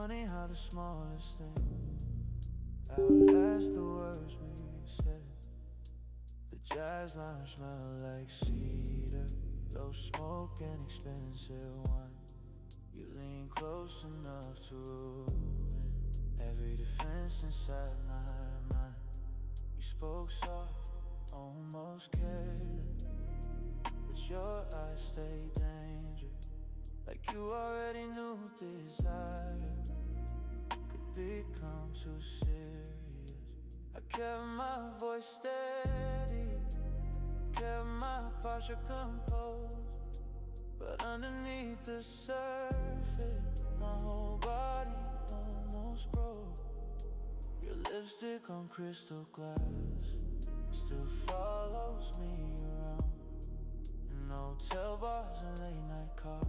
Funny how the smallest thing outlast the words we said. The jazz lounge smell like cedar, low smoke and expensive wine. You lean close enough to ruin every defense inside my mind. You spoke soft, almost careless, but your eyes stay dangerous, like you already knew desire could become too serious. I kept my voice steady, kept my posture composed, but underneath the surface, my whole body almost broke. Your lipstick on crystal glass still follows me around, in hotel bars and late night cars,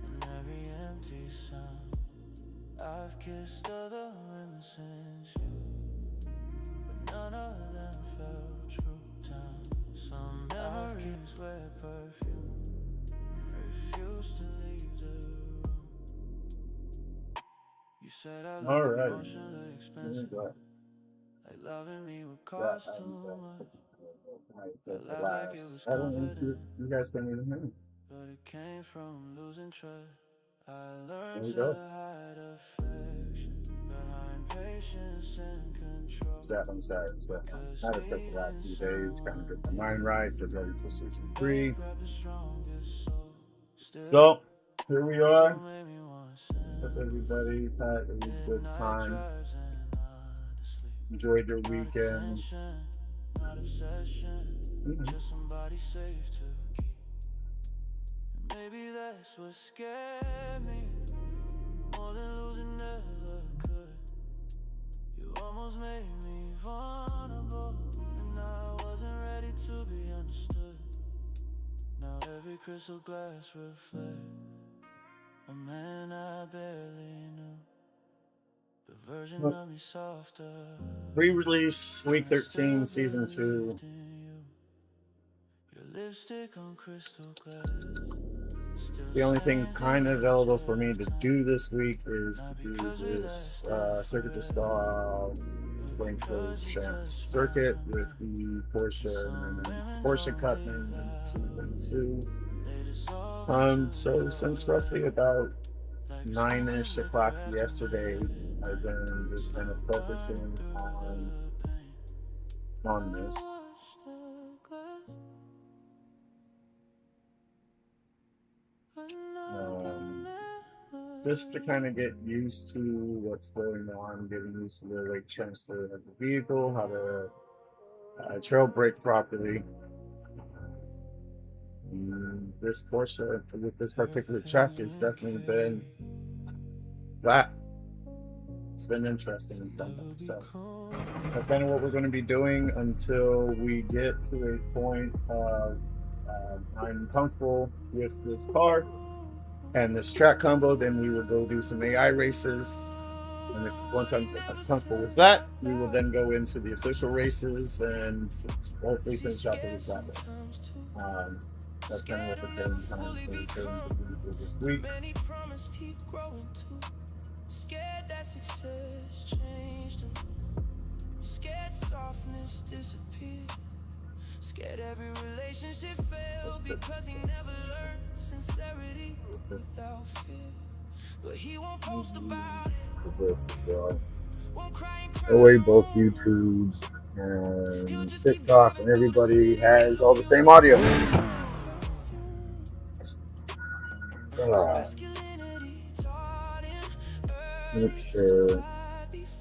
and every empty sound. I've kissed other women since you, but none of them felt true. Down some memories wear perfume and refuse to leave the room. You said I love emotionally expensive, like loving me would cost too much. I laughed like it was confident, you guys can even hear me. but it came from losing trust. I learned to hide affection behind patience and control. I'm sorry, but I had to take the last few days, kind of get my mind right, get ready for season 3. So here we are. Hope everybody's had a good time. Enjoyed your weekends. Just somebody safe to keep. Maybe that's what scared me more than losing ever could. You almost made me vulnerable, and I wasn't ready to be understood. Now every crystal glass reflects a man I barely knew, the version of me softer. Re-release week 13, season 2. Your lipstick on crystal glass. The only thing kind of available for me to do this week is to do this Circuit du Spa Frankfurt circuit with the Porsche and then Porsche Cutman and C2. So since roughly about 9-ish o'clock yesterday, I've been just kind of focusing on this. Just to kind of get used to what's going on, getting used to the rate transfer of the vehicle, how to trail brake properly. This Porsche with this particular track has definitely been flat. It's been interesting and fun. So that's kind of what we're going to be doing until we get to a point of I'm comfortable with this car and this track combo. Then we will go do some AI races, and once I'm comfortable with that, we will then go into the official races and hopefully finish out the week that way. That's kind of what the game time is going to be for this week. Scared that success changed him. Scared softness disappeared. Scared every relationship failed because he never learned sincerity without fear. But he won't post about it. To this as well. Away both YouTube and TikTok, and everybody has all the same audio. Make sure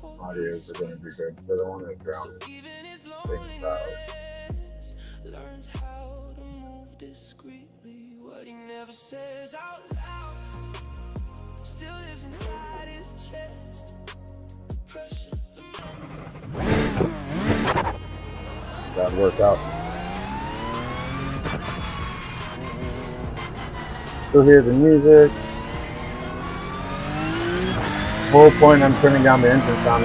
audios are going to be good, because I don't want to drown things out. Learns how to move discreetly. What he never says out loud still lives inside his chest. Pressure to That worked out. Still hear the music. Whole point I'm turning down the engine sound.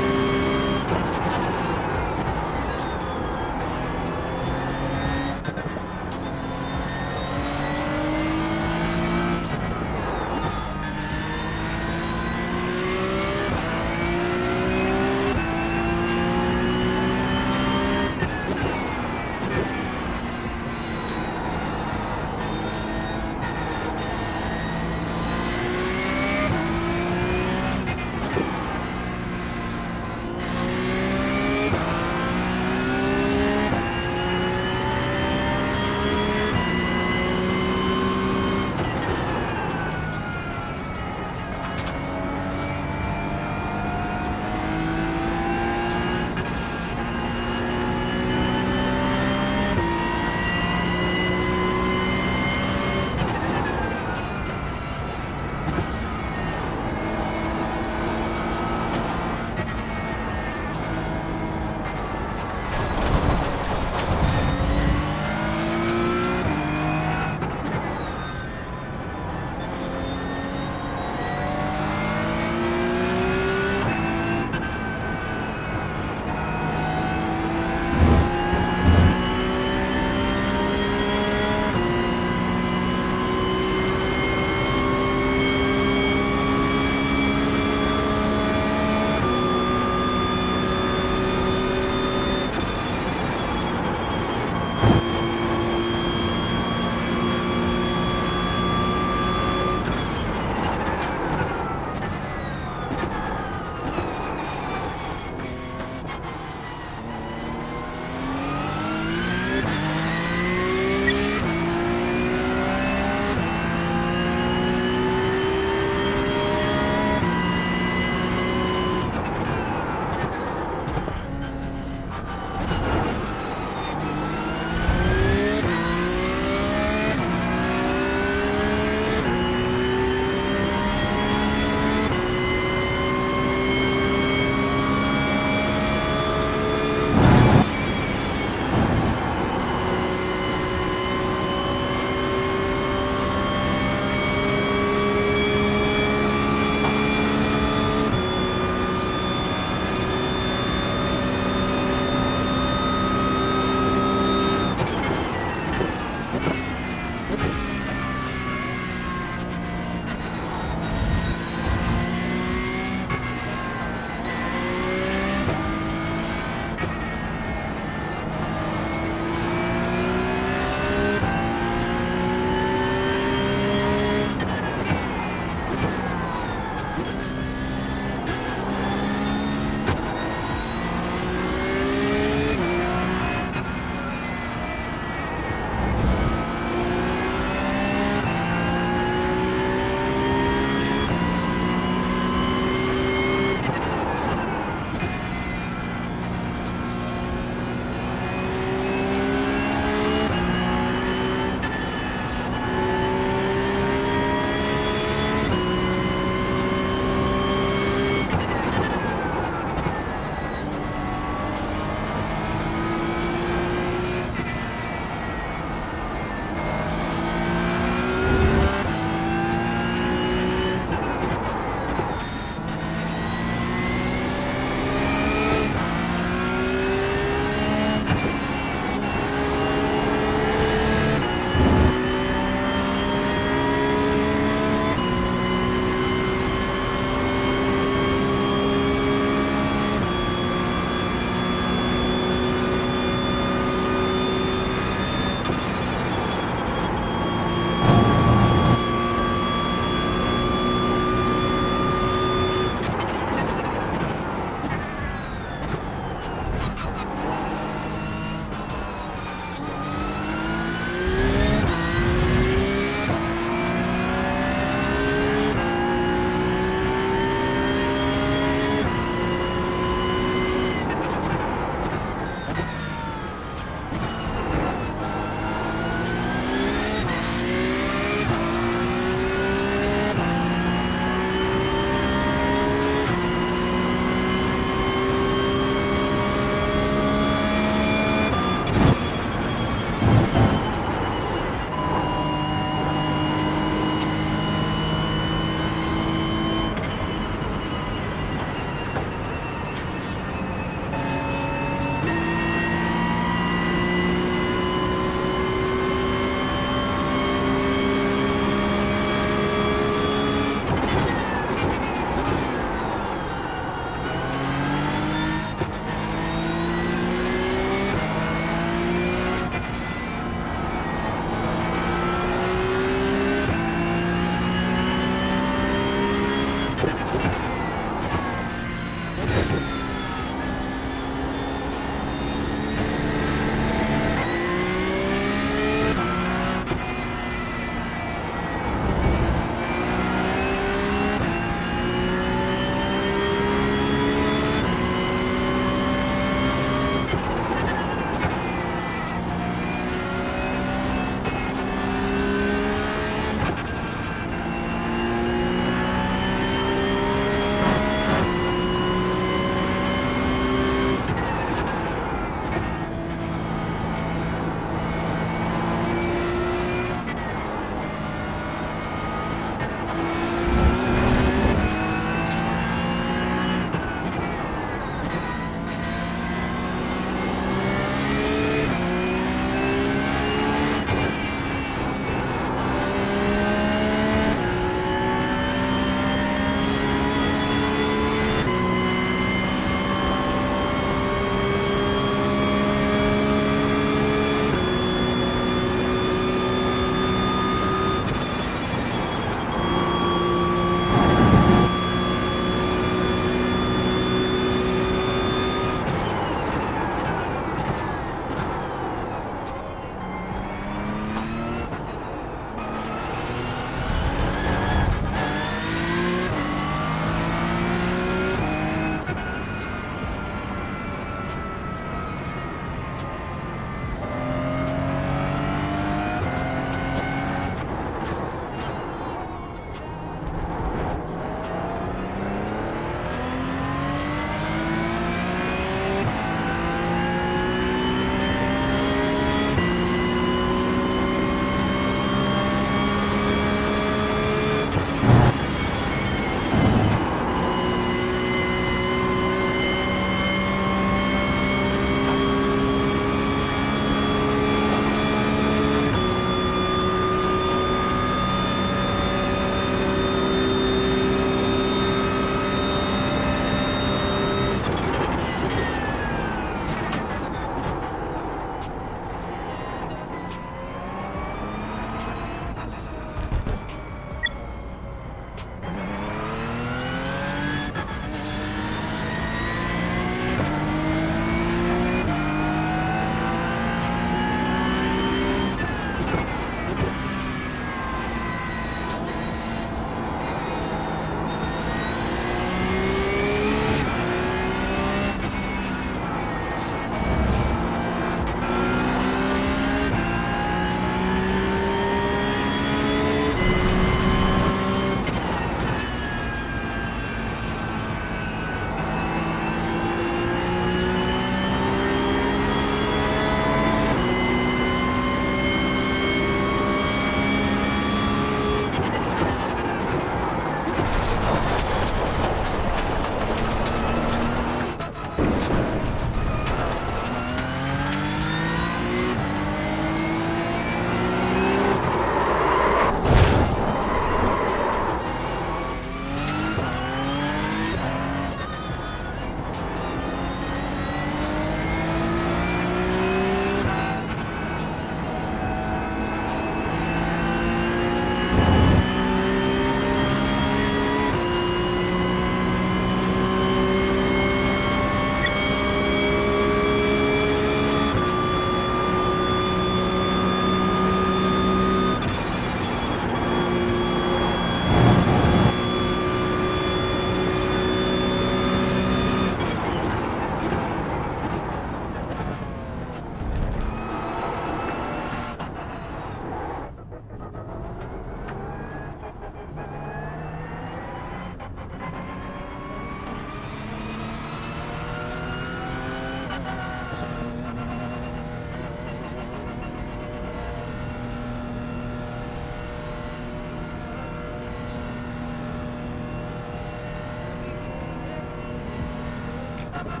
What's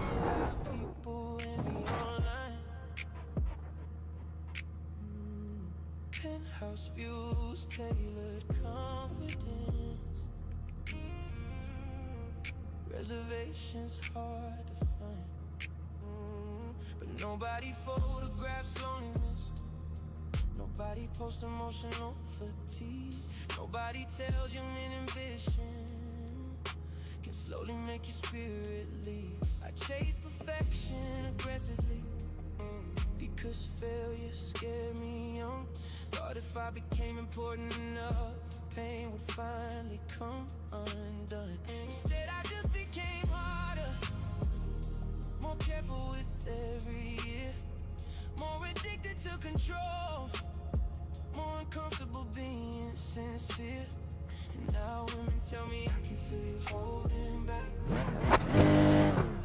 a life people envy online? Penthouse views, tailored confidence. Reservations hard to find, but nobody photographs loneliness. Nobody posts emotional fatigue. Nobody tells you men ambition can slowly make your spirit leave. I chase perfection aggressively because failure scared me young. Thought if I became important enough, pain would finally come undone. Instead I just became harder, more careful with every year, more addicted to control, more uncomfortable being sincere. And now women tell me I can feel you holding back,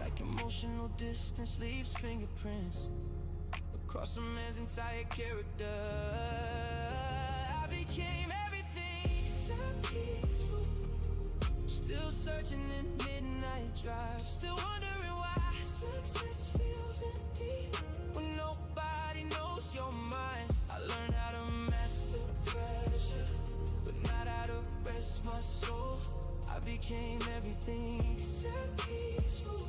like emotional distance leaves fingerprints across a man's entire character. I became everything except peaceful, still searching in midnight drive, still wondering why success feels empty when nobody knows your mind. I learned how to master pressure, but not how to rest my soul. I became everything except peaceful.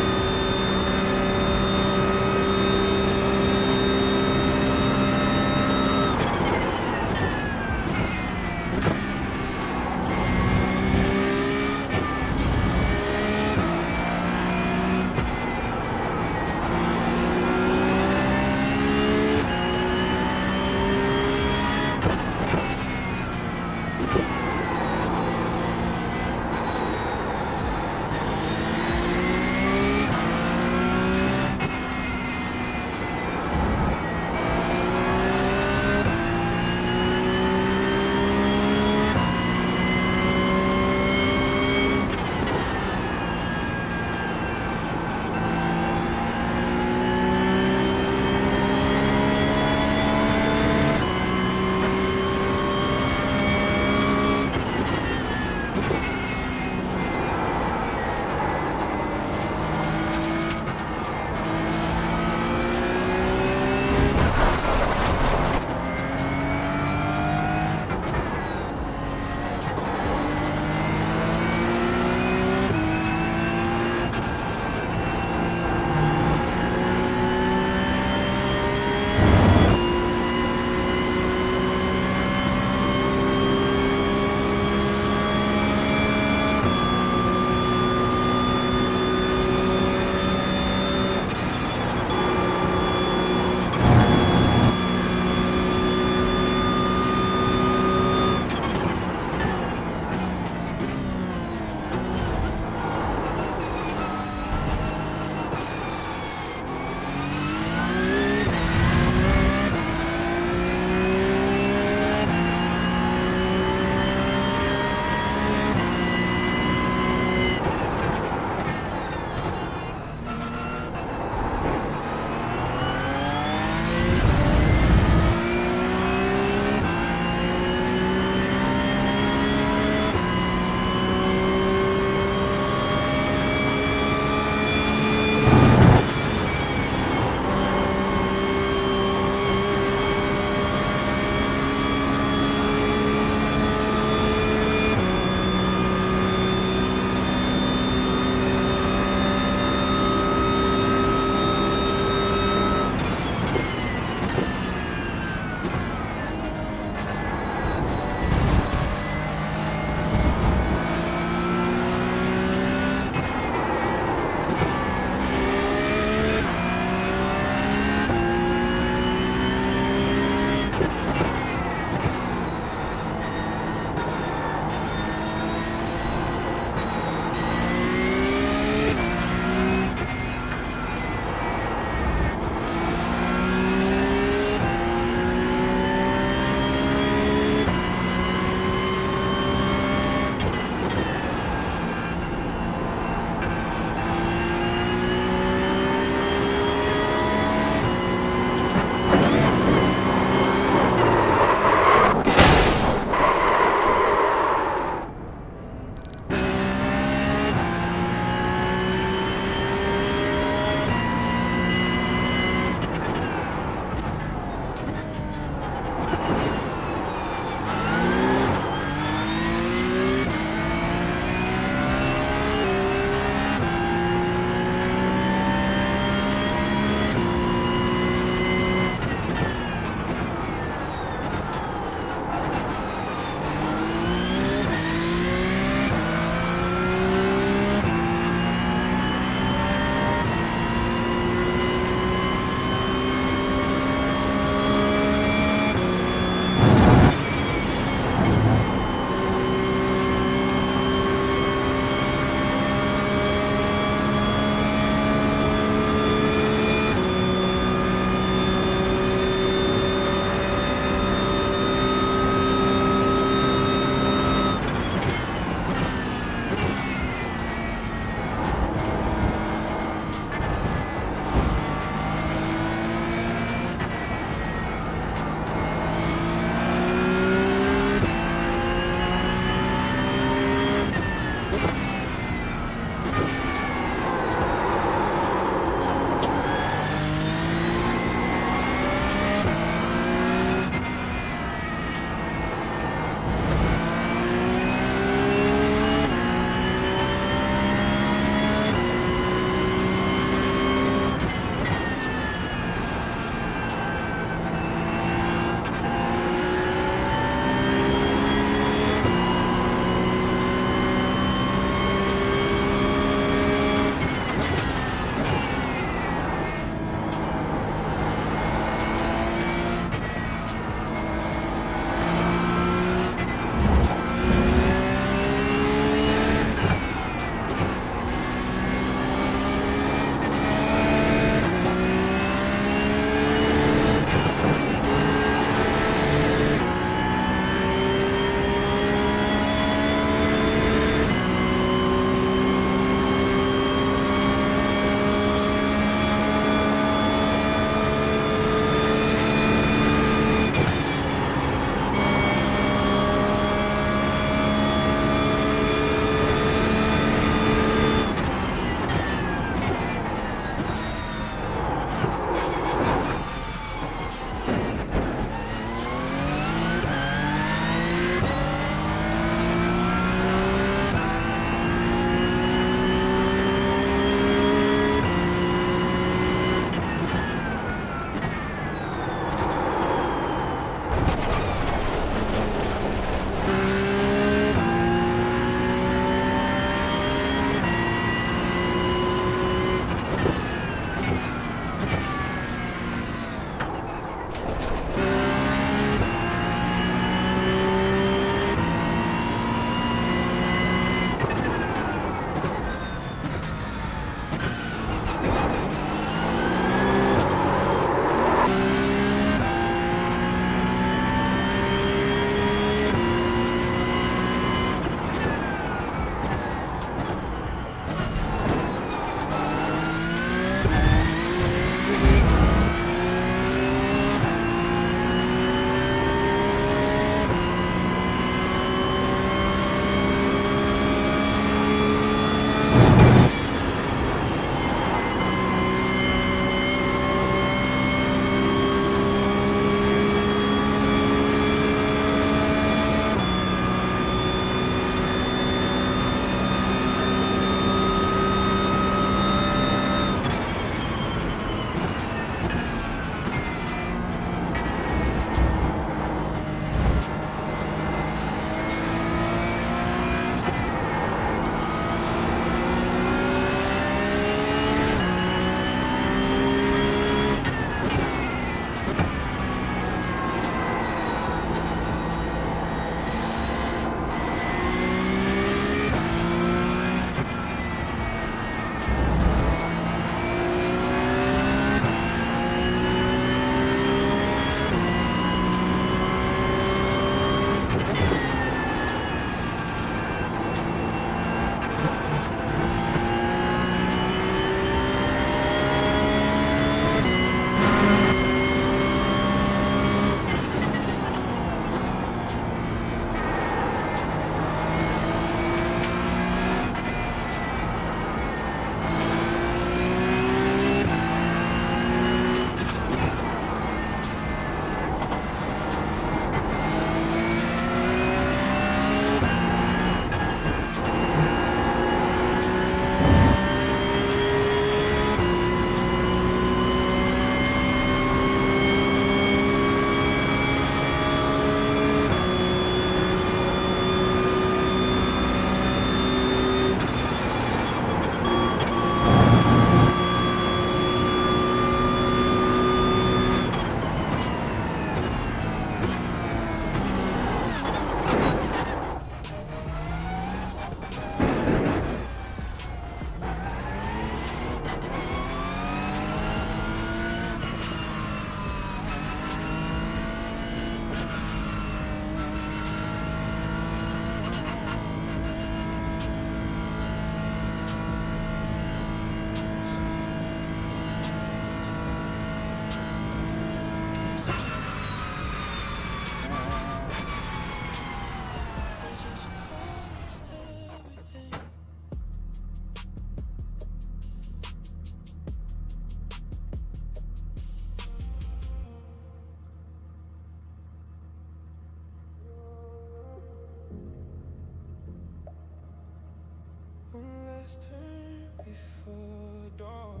eyes turn before dawn.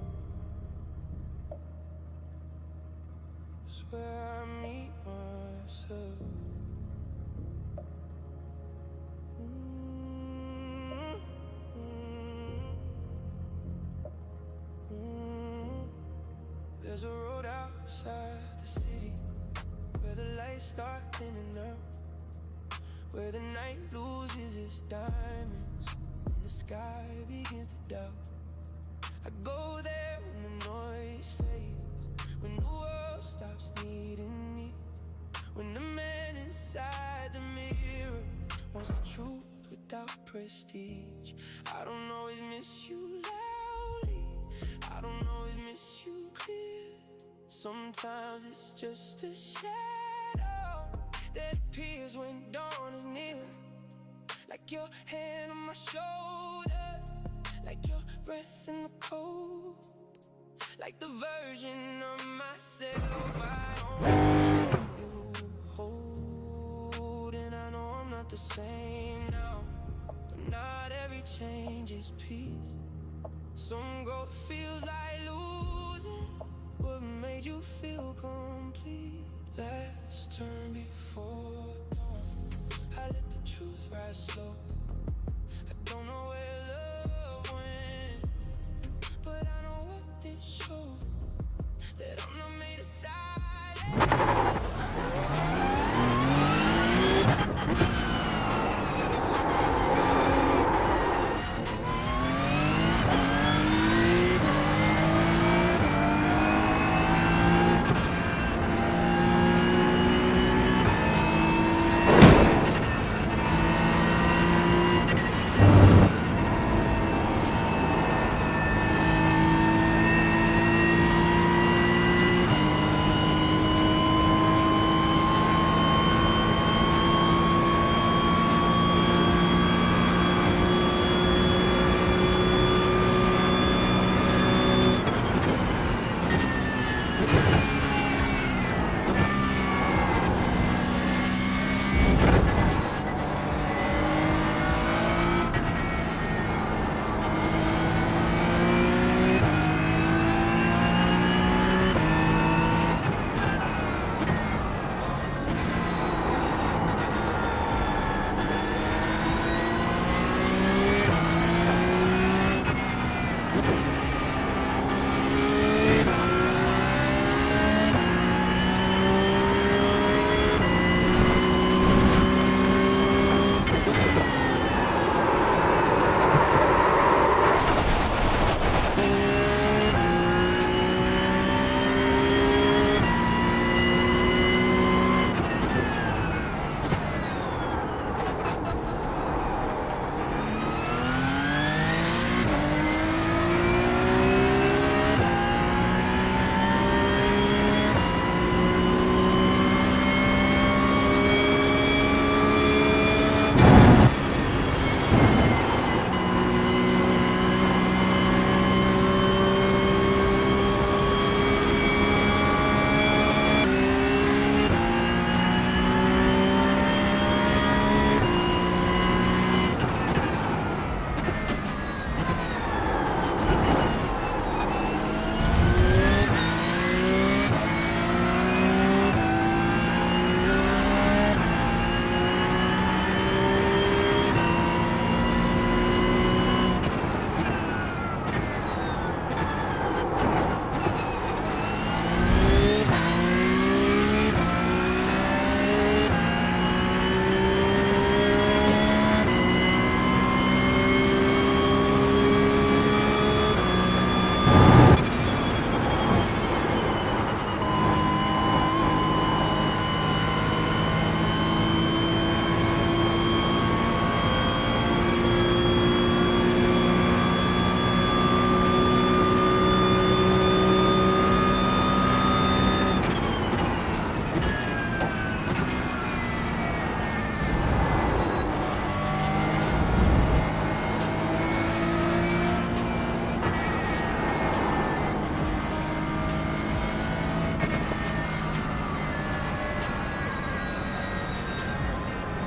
Swear I meet myself. There's a road outside the city where the lights start thinning out, where the night loses its diamonds and the sky begins to doubt. I go there when the noise fades, when the world stops needing me, when the man inside the mirror wants the truth without prestige. I don't always miss you loudly, I don't always miss you clear. Sometimes it's just a shadow that appears when dawn is near, like your hand on my shoulder, like your breath in the cold, like the version of myself I don't let you hold. And I know I'm not the same now, but not every change is peace. Some growth feels like losing what made you feel complete. Let's turn before dawn. I let the truth rise slow. I don't know where love went, but I know what this shows, that I'm not made of silence.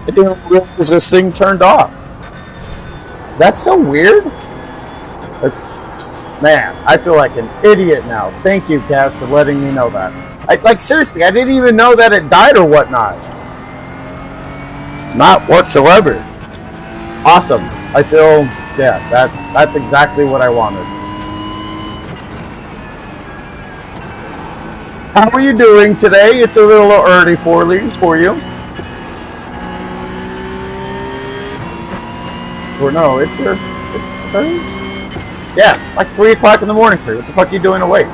I didn't realize this thing turned off. That's so weird. It's, man, I feel like an idiot now. Thank you, Cass, for letting me know that. Like, seriously, I didn't even know that it died or whatnot. Not whatsoever. Awesome. I feel, yeah, that's exactly what I wanted. How are you doing today? It's a little early for you. Or no, it's 30? Yes, like 3 o'clock in the morning for you. What the fuck are you doing awake?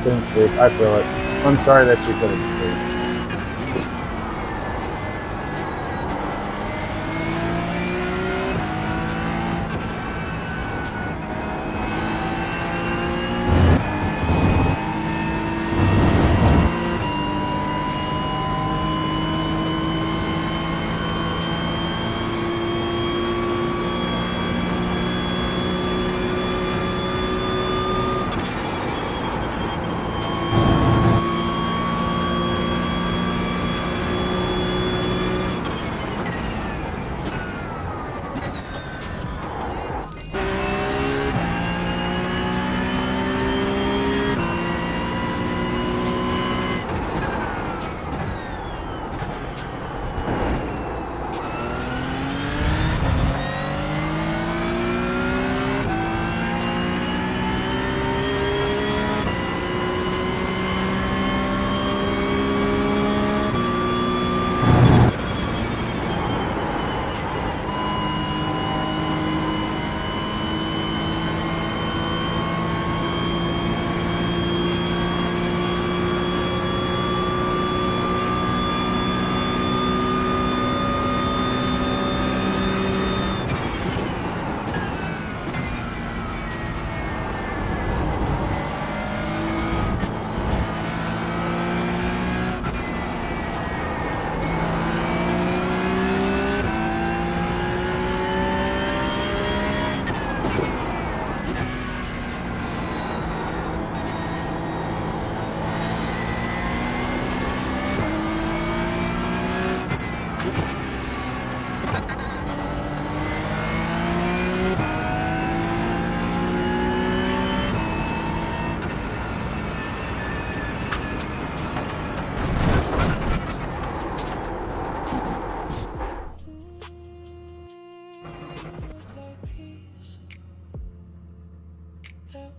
Couldn't sleep. I feel it. I'm sorry that you couldn't sleep.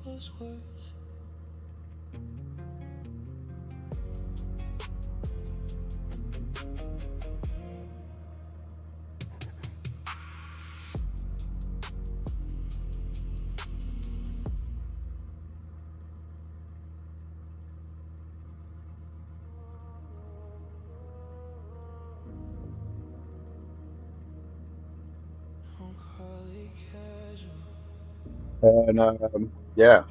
Was worse. Don't call it casual. And yeah.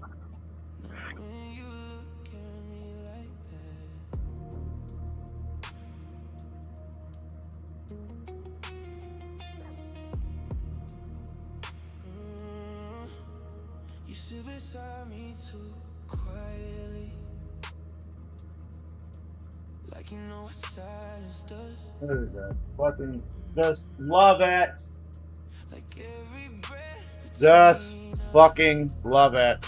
When you look at me like that, you sit beside me too quietly, like you know what silence does. What is that? Fucking just love it. Like every breath Just between us fucking love it.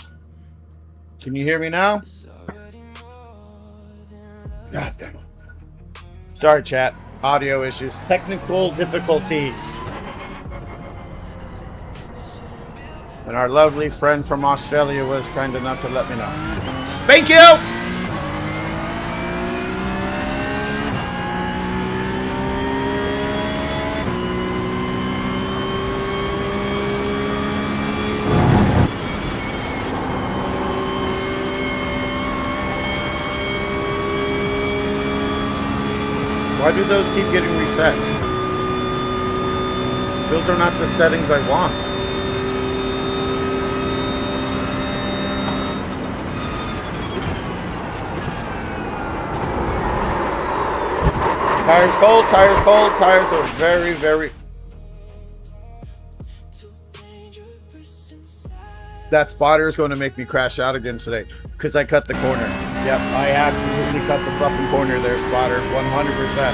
Can you hear me now? is already more than love. God damn it. Sorry, chat. Audio issues. Technical difficulties. And our lovely friend from Australia was kind enough to let me know. Spank you! Why do those keep getting reset? Those are not the settings I want. Tires cold, tires cold, tires are very, very... That spotter is going to make me crash out again today because I cut the corner. Yep, I absolutely cut the fucking corner there, spotter. 100%.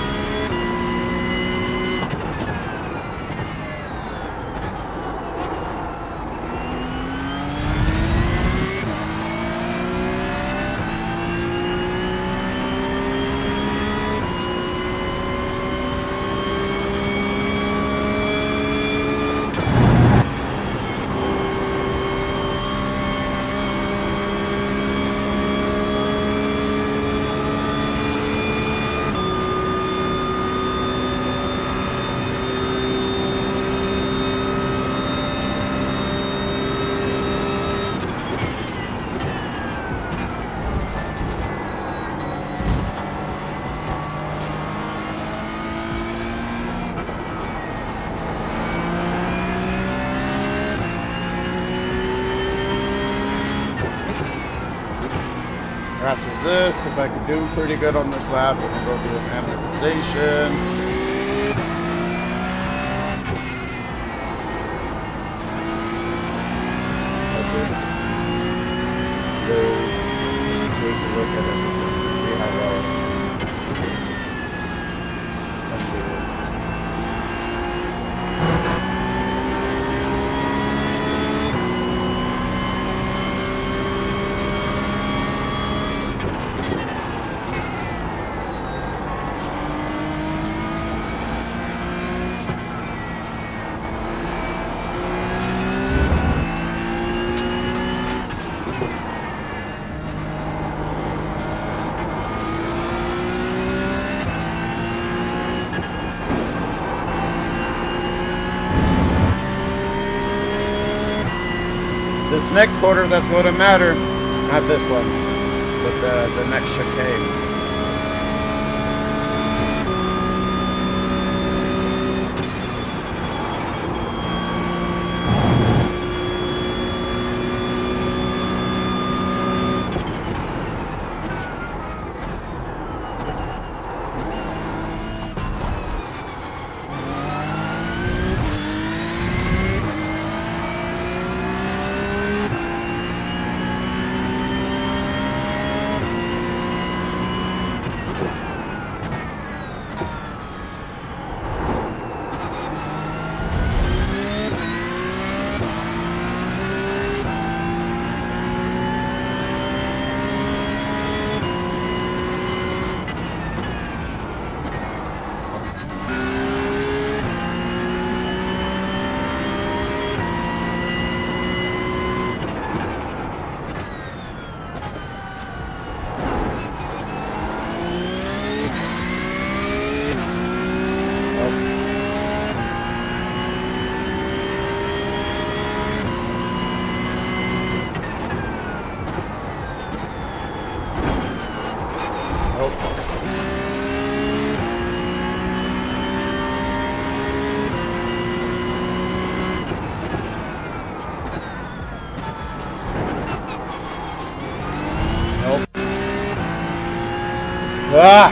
this. If I can do pretty good on this lap, we're gonna go do an amortization. Let this load so we can look at everything to see how well I'm doing. This next quarter that's going to matter, not this one, but the next chicane. Ah!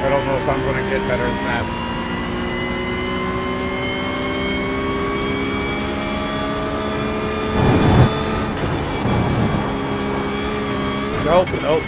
I don't know if I'm going to get better than that. Nope, nope.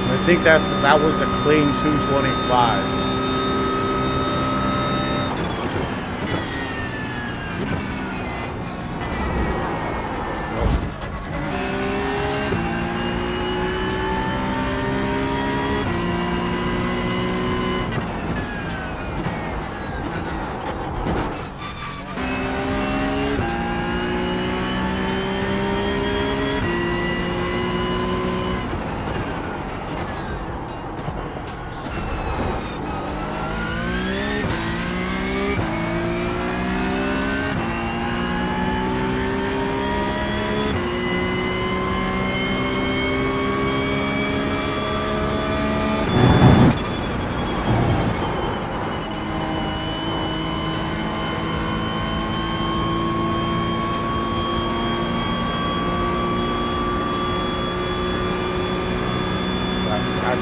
I think that was a clean 225.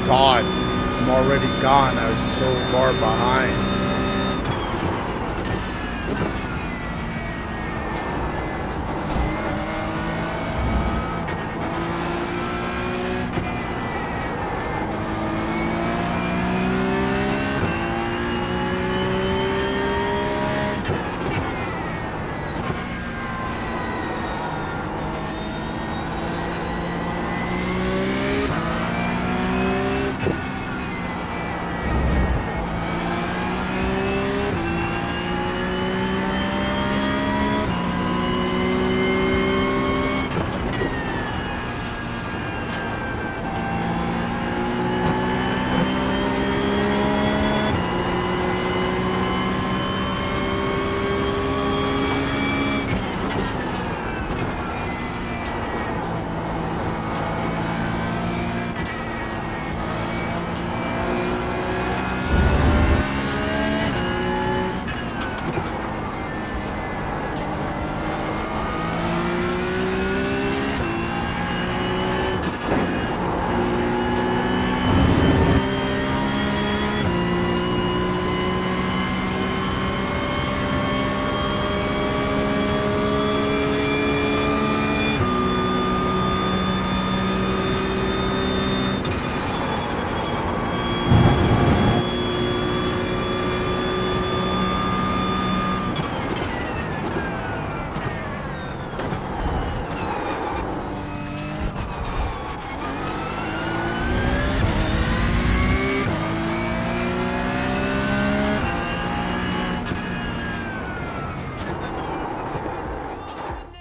God, I'm already gone. I was so far behind.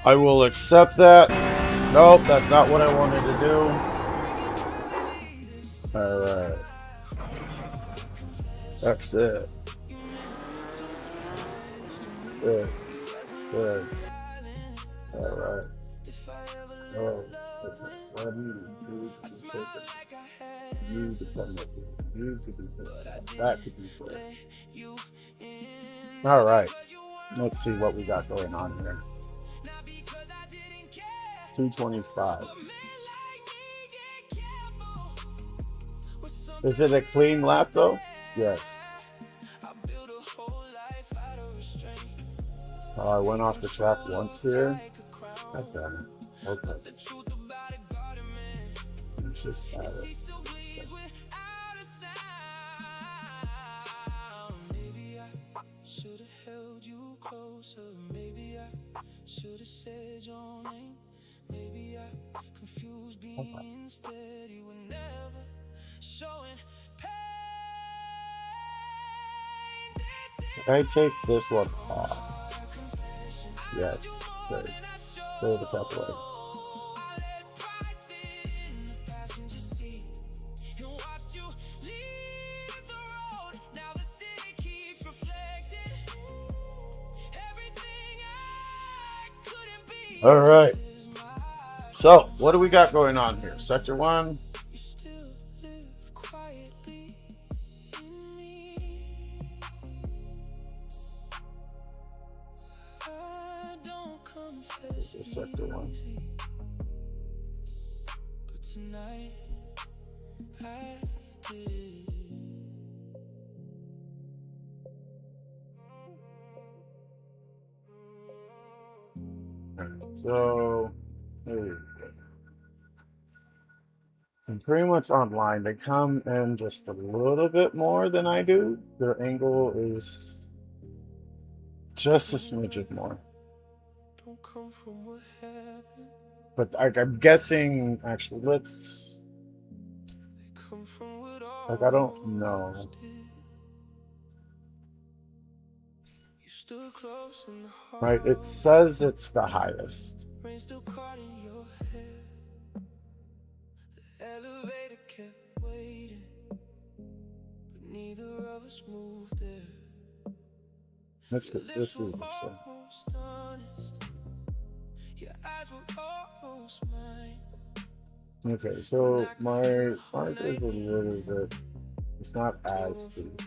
I will accept that. Nope, that's not what I wanted to do. Alright. That's it. Good. Good. Alright. Oh, what do you to be taken? You depend on you to be fair. That could be fair. Alright. Let's see what we got going on here. 225. Is it a clean lap though? Yes. Oh, I went off the track once here. God damn it. Okay. Let's just add it. Should have said your name. Maybe I confused being steady with never showing pain. I take this one off. Yes. Good. Throw the top away. All right. So, what do we got going on here? Sector 1. This is sector 1. So, I'm pretty much online. They come in just a little bit more than I do. Their angle is just a smidgen more. But I'm guessing, actually, let's, like, I don't know. Right, it says it's the highest. Let's get this even so. Okay, so my mark is a little bit, it's not as steep.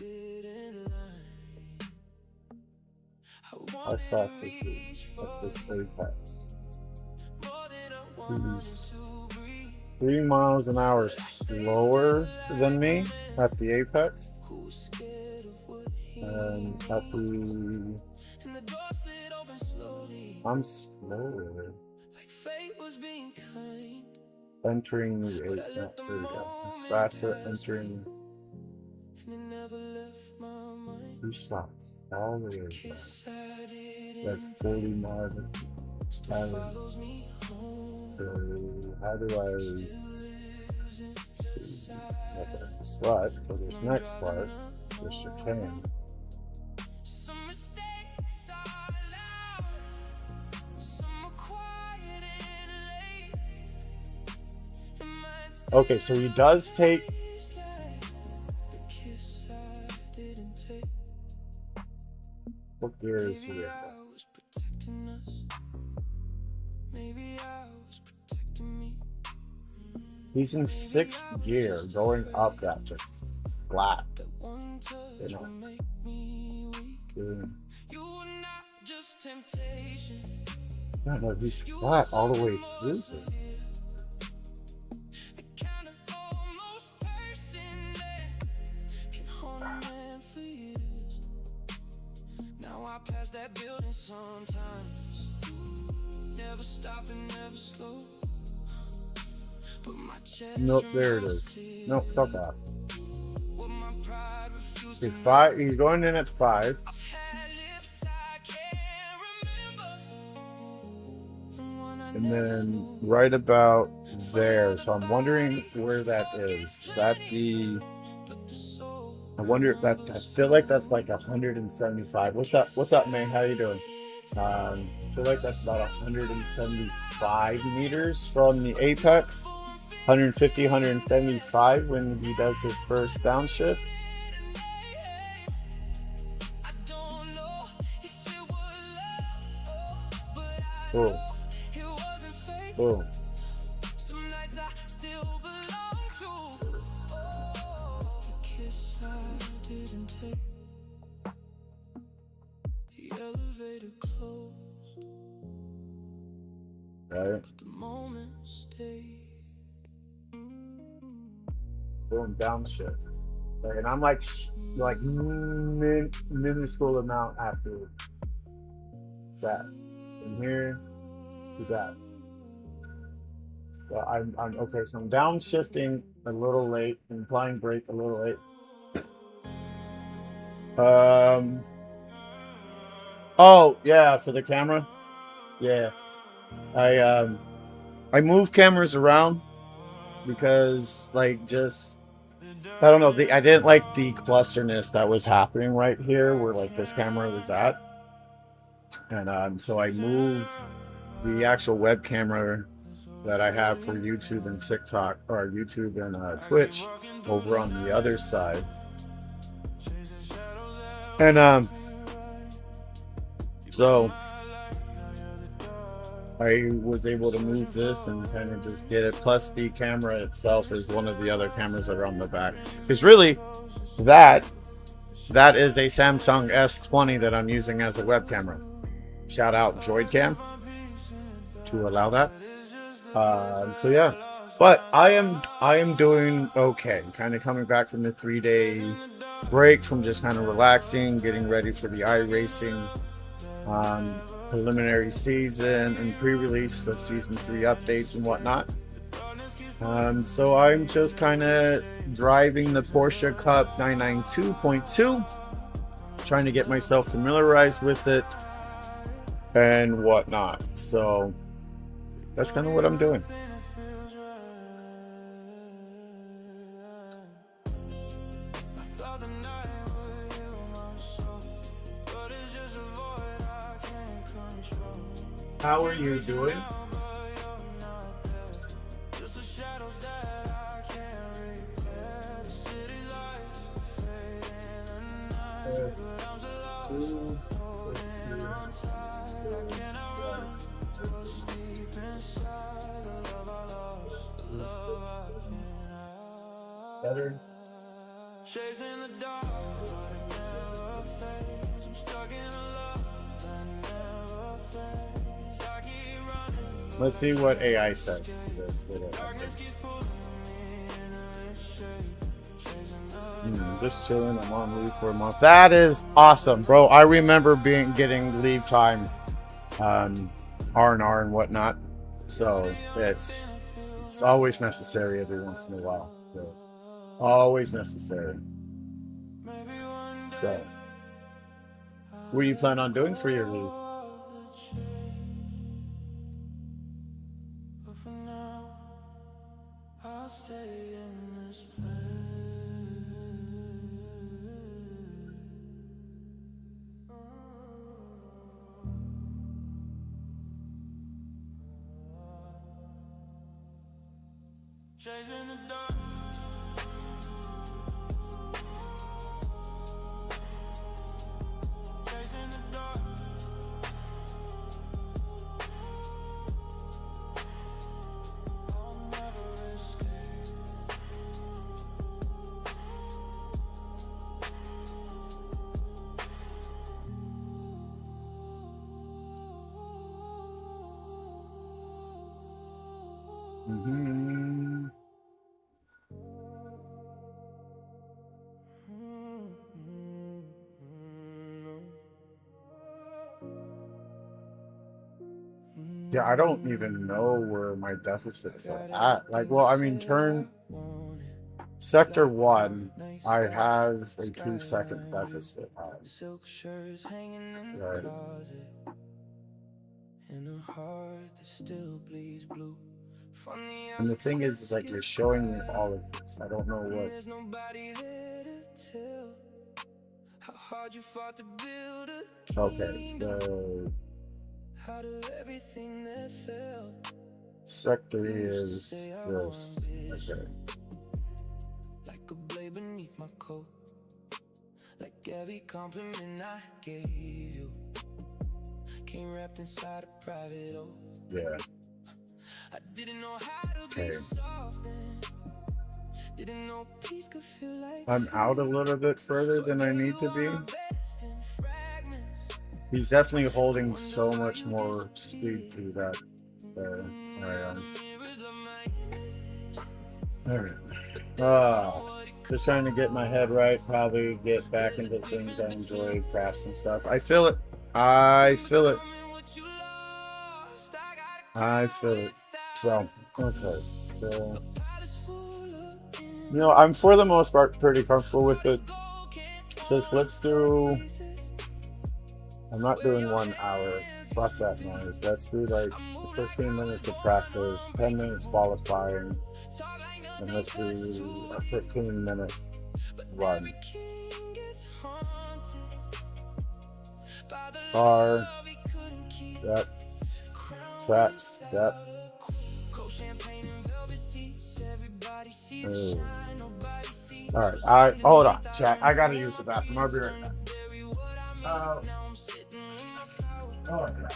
How fast is it at this apex? Please. 3 miles an hour slower than me at the apex. And at the... I'm slower. Entering the 8, no, there we go. Faster entering. He stops all the way back. That's 40 miles an hour. So how do I see? Okay. But for this next part, this chicane. Okay, so he does take. What gear is he in? He's in 6th gear, going up that just flat. You know. No, he's flat all the way through this. Past that building sometimes, never stop and never slow. But my chest Nope, there it is. Nope, fuck off. Okay, 5. He's going in at 5. And then right about there. So I'm wondering where that is. Is that the... I wonder if that, I feel like that's like 175. What's up, man? How you doing? I feel like that's about 175 meters from the apex. 150, 175 when he does his first downshift. Boom. Boom. Right. Boom, downshift. Right, and I'm like minuscule amount after that. From here to that. So I'm okay. So I'm downshifting a little late and applying brake a little late. Oh yeah, for the camera. Yeah, I move cameras around because like just I don't know. I didn't like the clusterness that was happening right here where like this camera was at, and so I moved the actual web camera that I have for YouTube and TikTok or YouTube and Twitch over on the other side. And so I was able to move this and kind of just get it. Plus the camera itself is one of the other cameras that are on the back. Because really, that is a Samsung S20 that I'm using as a web camera. Shout out Droidcam to allow that. So yeah, but I am doing okay. Kind of coming back from the 3-day break from just kind of relaxing, getting ready for the iRacing preliminary season and pre-release of season 3 updates and whatnot. So I'm just kind of driving the Porsche Cup 992.2, trying to get myself familiarized with it and whatnot. So that's kind of what I'm doing. How are you doing? Better. Chasing the dark, but it never fades. I'm stuck in a love that never fades. I keep running. Let's see what AI says to this little update. Just chilling. I'm on leave for a month. That is awesome, bro. I remember getting leave time, R&R and whatnot. So it's always necessary every once in a while. So, always necessary. So, what do you plan on doing for your leave? But for now, I'll stay in this place. Chasing the dark. Chasing the dark. I'll never escape. Mm-hmm. Yeah, I don't even know where my deficits are at. Like, well, I mean, turn sector one, I have a 2-second deficit on. Silk shirts hanging in the Right. closet, and a heart that still bleeds blue. From the And the thing is outskirts like it you're gets showing me quiet, all of this. I don't know and what. there's nobody there to tell how hard you fought to build a Okay, kingdom so out of everything that fell. sector You used to is say I this. want Okay. vision, like a blade beneath my coat, like every compliment I gave you came wrapped inside a private oath. Yeah. I didn't know how to be Okay. soft then. Didn't know peace could feel like I'm out a little bit further so I than I gave need you to all be. my best in fragments. He's definitely holding so much more speed through that there. Alright. Just trying to get my head right, probably get back into things I enjoy, crafts and stuff. I feel it. I feel it. I feel it. So, okay. So, I'm for the most part pretty comfortable with it. Says, let's do. I'm not doing 1 hour. Fuck that noise. Let's do like 15 minutes of practice, 10 minutes qualifying, and let's do a 15-minute run. Car. Yep. Tracks. Yep. Alright. Hold on, chat. I gotta use the bathroom. I'll be right back. Oh, yeah.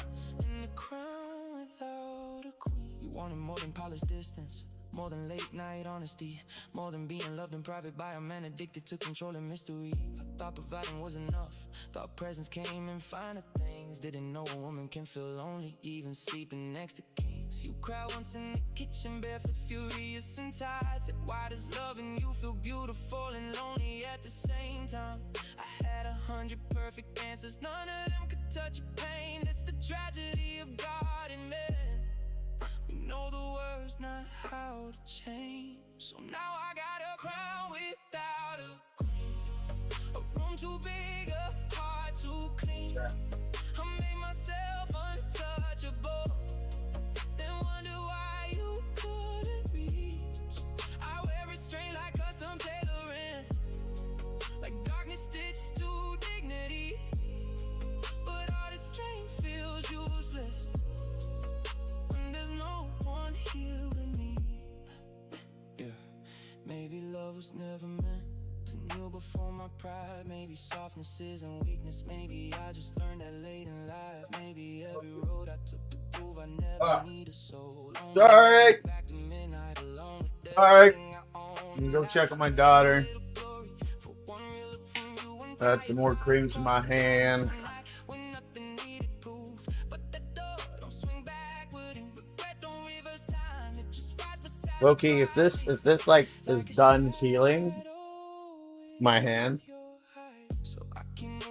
You wanted more than polished distance, more than late night honesty, more than being loved in private by a man addicted to controlling mystery. I thought providing was enough, thought presence came in finer things. Didn't know a woman can feel lonely even sleeping next to kings. You cry once in the kitchen, barefoot, furious and tired. Said, why does loving you feel beautiful and lonely at the same time? I had 100 perfect answers, none of them could touch your pain. That's the tragedy of God and man. We know the words, not how to change. So now I got a crown without a queen, a room too big, a heart too clean. I made myself untouchable, then wonder why you couldn't reach. I wear restraint like custom tailoring, like darkness stitched to dignity. But all this strength feels useless when there's no one here with me. Yeah, maybe love was never meant to kneel before my pride. Maybe softness isn't weakness. Maybe I just learned that late in life. Maybe every road I took to prove I never need a soul. Sorry. Back to midnight alone with Alright. everything I own. Let me go check on my daughter. Add some more cream to my hand. Loki, if this like is done healing, my hand.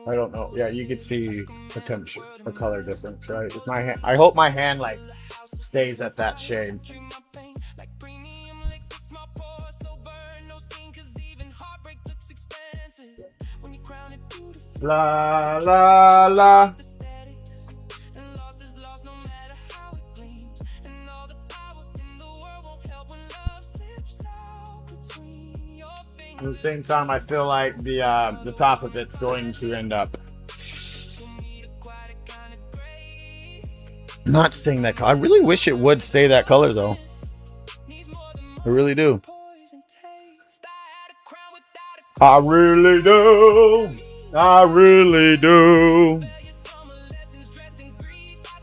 I don't know. Yeah, you could see the temperature, the color difference, right? With my hand, I hope my hand like stays at that shade. La la la. At the same time, I feel like the top of it's going to end up not staying that color. I really wish it would stay that color though. I really do. I really do. I really do.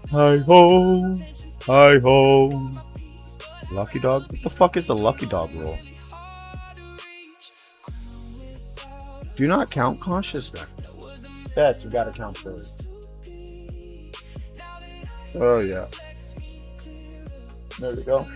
Hi ho. Hi ho. Lucky dog? What the fuck is a lucky dog roll? Do not count conscious facts. Yes, you gotta count those. Oh yeah. There we go.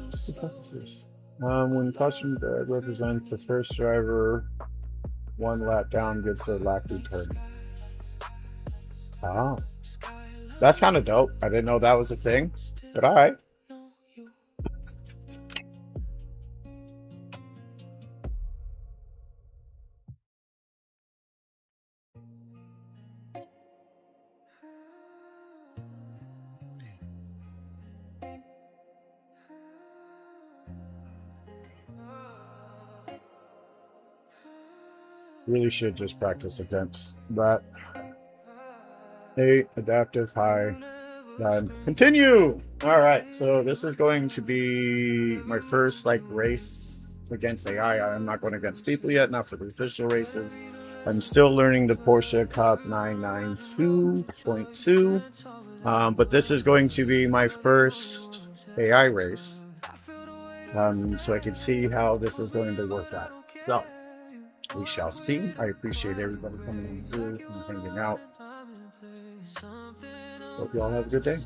What the fuck is this? When caution represents the first driver, one lap down gets a lap return. Ah, that's kind of dope. I didn't know that was a thing, but all right. Really should just practice against that. 8, adaptive, high, 9, continue! Alright, so this is going to be my first like race against AI. I'm not going against people yet, not for the official races. I'm still learning the Porsche Cup 992.2. But this is going to be my first AI race. So I can see how this is going to work out. So we shall see. I appreciate everybody coming through and hanging out. Hope you all have a good day.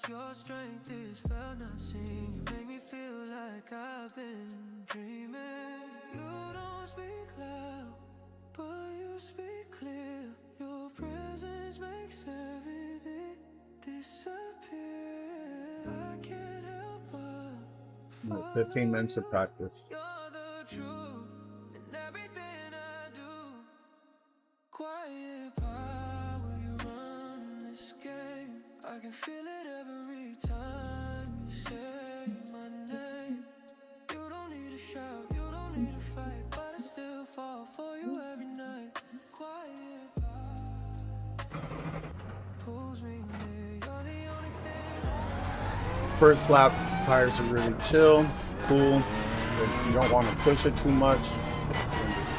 Your strength is felt, not seen. You make me feel like I've been dreaming. You don't speak loud, but you speak clear. Your presence makes everything disappear. I can't help but 15 minutes of practice. You're the truth in everything I do. Quiet power, you run this game. I can feel it every time you say my name. You don't need to shout, you don't need to fight, but I still fall for you every night. Quiet pulls me near, you're the only thing. First lap, tires are really chill, cool. You don't want to push it too much. Just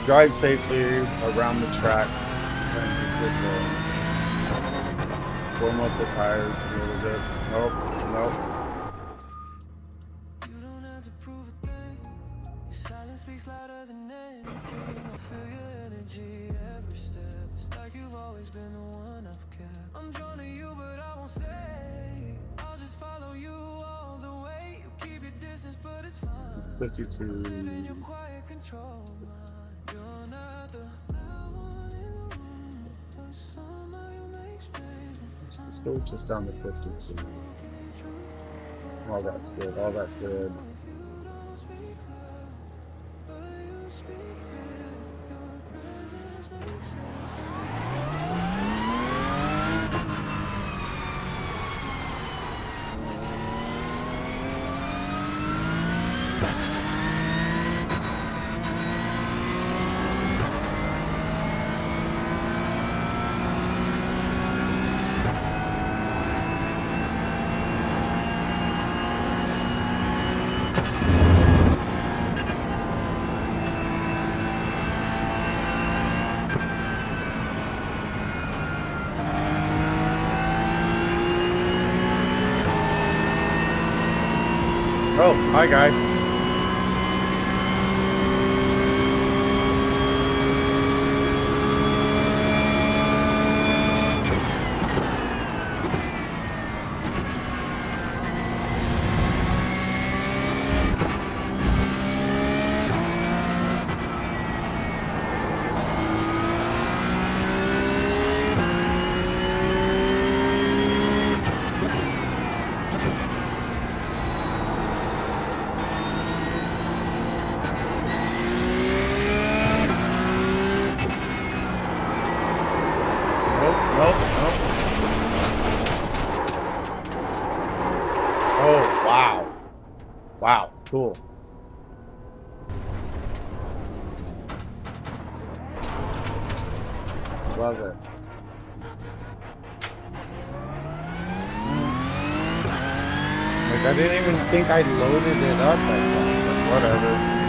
drive safely around the track and just get going. Warm up the tires a little bit. Nope, nope. You don't have to prove a thing. Your silence speaks louder than anything. I feel your energy every step. It's like you've always been the one I've kept. I'm drawn to you, but I won't say. I'll just follow you all the way. You keep your distance, but it's fine. 52. Live in your quiet control, man. You're not the loud one in the room, but somehow you make space. Let's go just down to 52. All that's good. All that's good. Oh, hi, guy. cool. Love it. Like, I didn't even think I loaded it up like that, but whatever.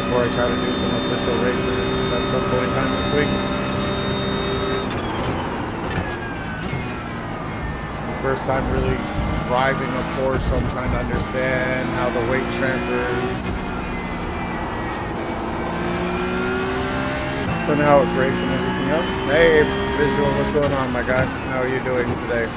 before I try to do some official races at some point in time this week. First time really driving a Porsche, so I'm trying to understand how the weight transfers and how it breaks and everything else. Hey, Visual, what's going on, my guy? How are you doing today?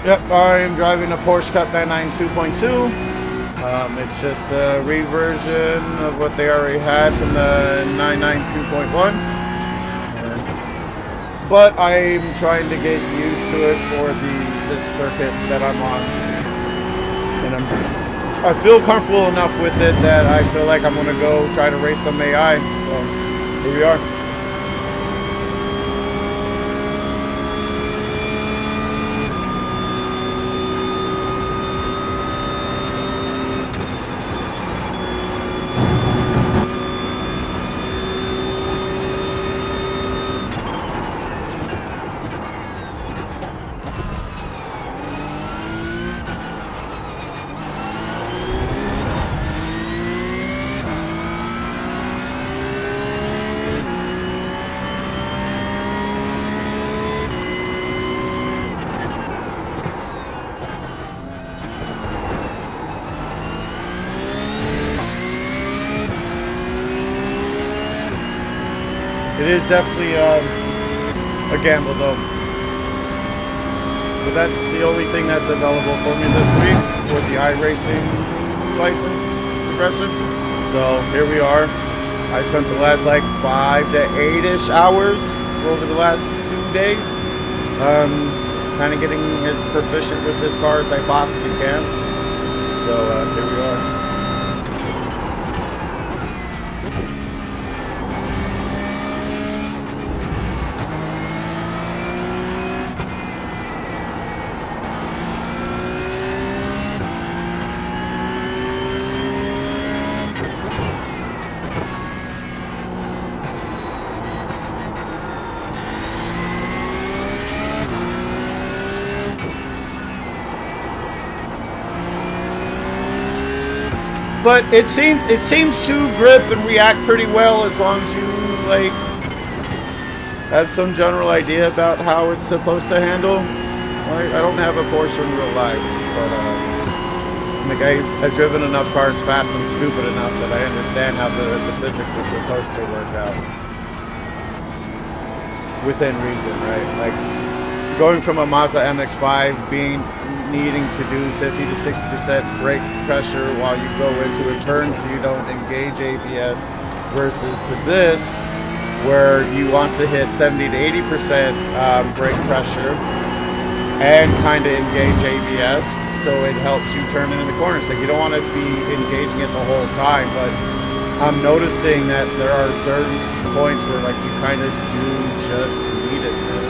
Yep, I am driving a Porsche Cup 992.2. It's just a reversion of what they already had from the 992.1. But I'm trying to get used to it for this circuit that I'm on. And I feel comfortable enough with it that I feel like I'm gonna go try to race some AI. So here we are. It is definitely a gamble, though. But that's the only thing that's available for me this week for the iRacing license progression. So here we are. I spent the last like 5 to 8-ish hours over the last 2 days. Kind of getting as proficient with this car as I possibly can. So here we are. But it seems to grip and react pretty well as long as you like have some general idea about how it's supposed to handle. I don't have a Porsche in real life, but I've driven enough cars fast and stupid enough that I understand how the physics is supposed to work out within reason, right? Like going from a Mazda MX-5 needing to do 50 to 60% brake pressure while you go into a turn so you don't engage ABS versus to this where you want to hit 70 to 80% brake pressure and kind of engage ABS so it helps you turn into the corners. Like you don't want to be engaging it the whole time, but I'm noticing that there are certain points where like you kind of do just need it, really.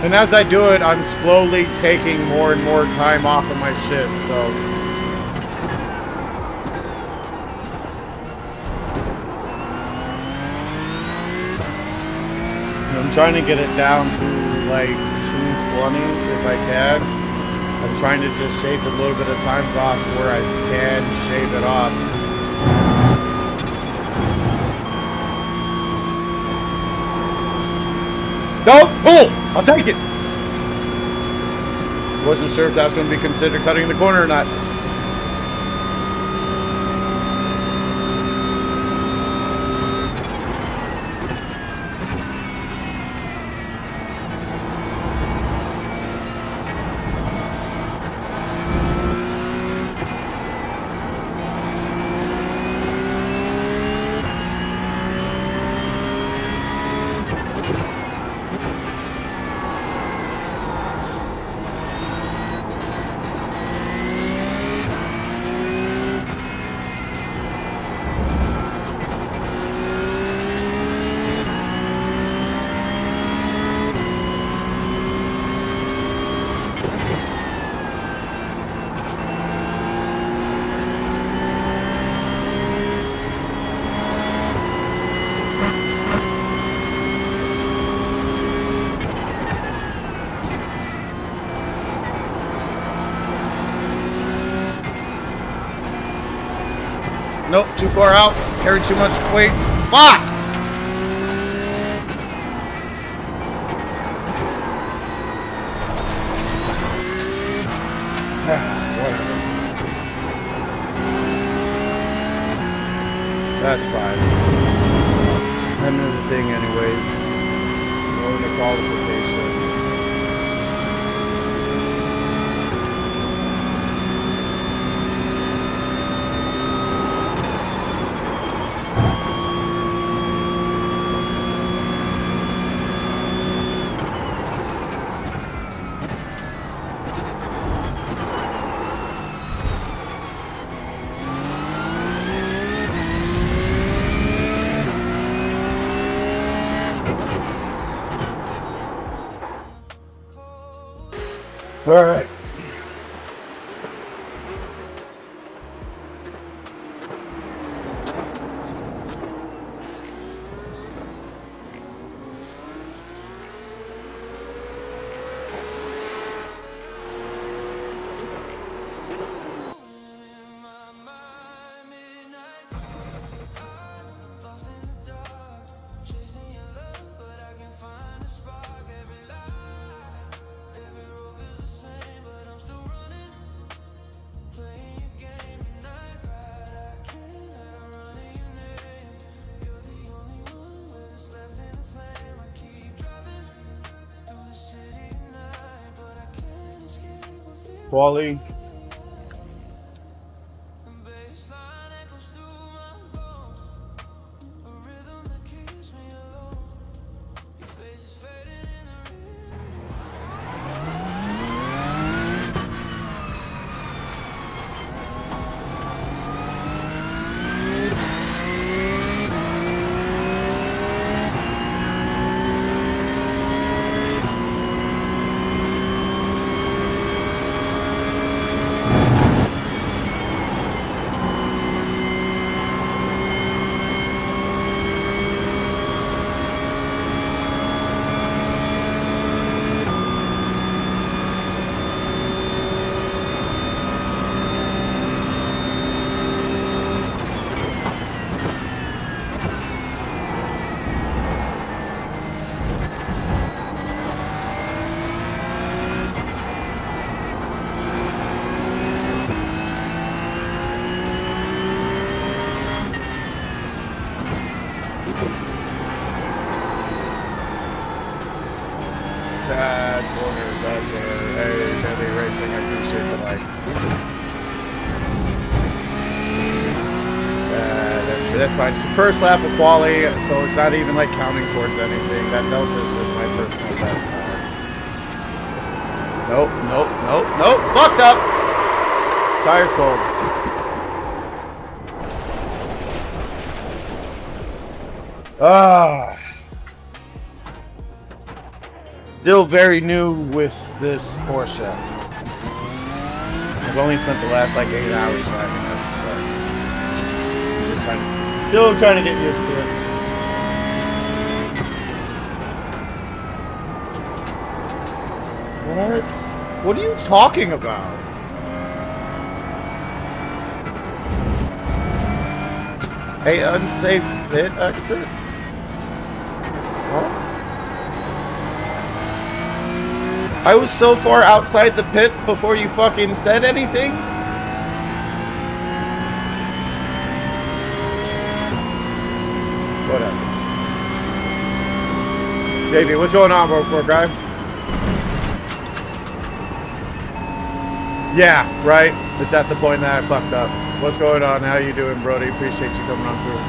And as I do it, I'm slowly taking more and more time off of my shit, so. I'm trying to get it down to like 220 if I can. I'm trying to just shave a little bit of times off where I can shave it off. No! Oh! I'll take it! Wasn't sure if that was going to be considered cutting the corner or not. Nope, too far out. Carried too much weight. Fuck! Whatever. That's fine. End of the thing anyways. Going to qualifications. All right. Quali. Bad corner, bad corner. Hey, Deadly Racing, I appreciate the like. That's fine. It's the first lap of quali, so it's not even like counting towards anything. That delta is just my personal best time. Nope, nope, nope, nope. Fucked up. Tire's cold. Ah. Still very new with this Porsche. I've only spent the last like 8 hours driving it, so I'm just still trying to get used to it. What? What are you talking about? Hey, unsafe pit exit? What? I was so far outside the pit before you fucking said anything? Whatever. JB, what's going on, bro, guy? Yeah, right. It's at the point that I fucked up. What's going on? How you doing, Brody? Appreciate you coming on through.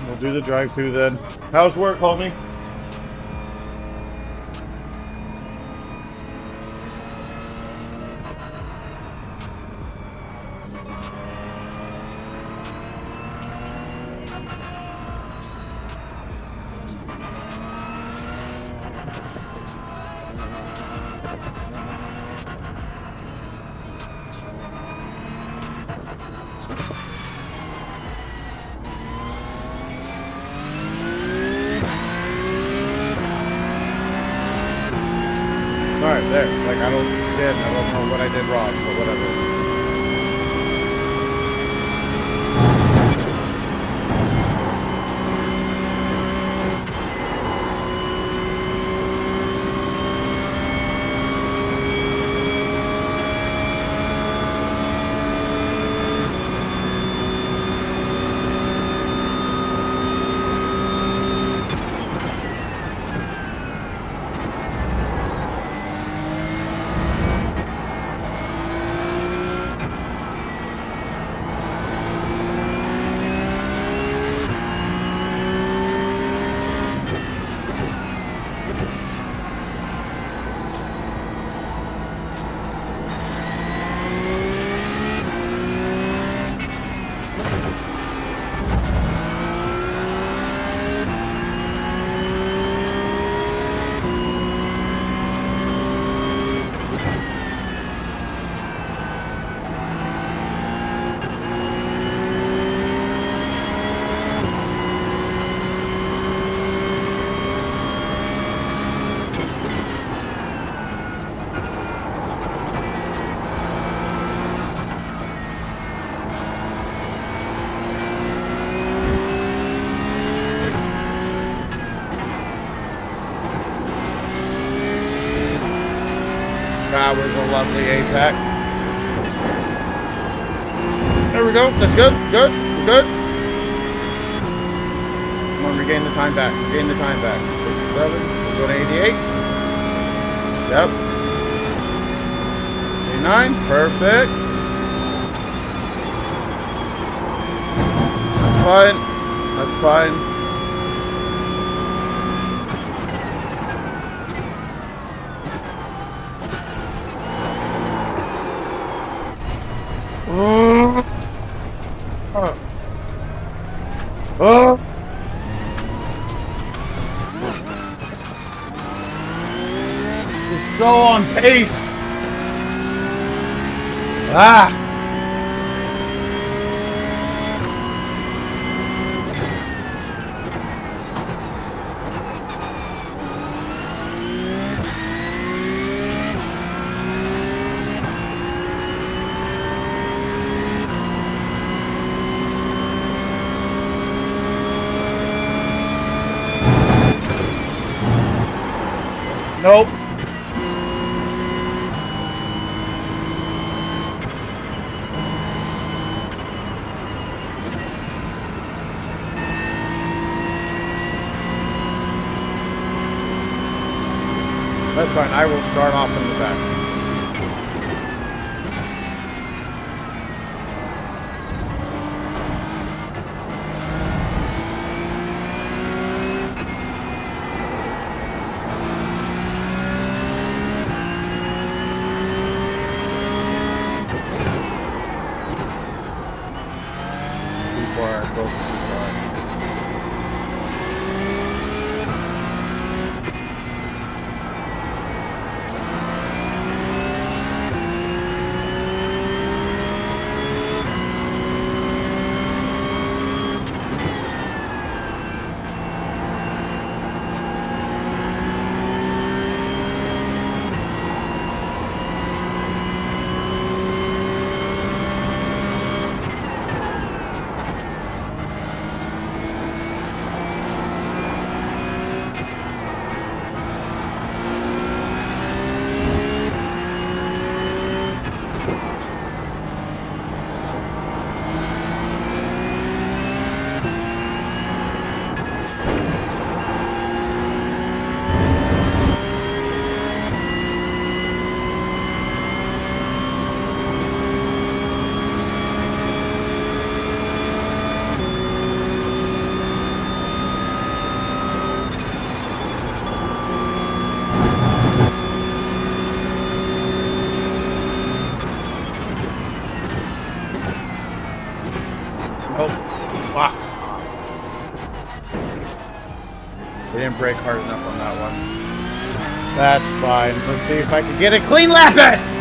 We'll do the drive-thru then. How's work, homie? Alright, there. Like, I don't know what I did wrong, but whatever. That was a lovely apex. There we go. That's good. Good. Good. Come on, regain the time back. Regain the time back. 57. We'll go to 88. Yep. 89. Perfect. That's fine. That's fine. Oh! You're so on pace! Ah! Nope. That's fine. I will start off in the back. Before I go too far. They didn't brake hard enough on that one. That's fine. Let's see if I can get a clean lap it!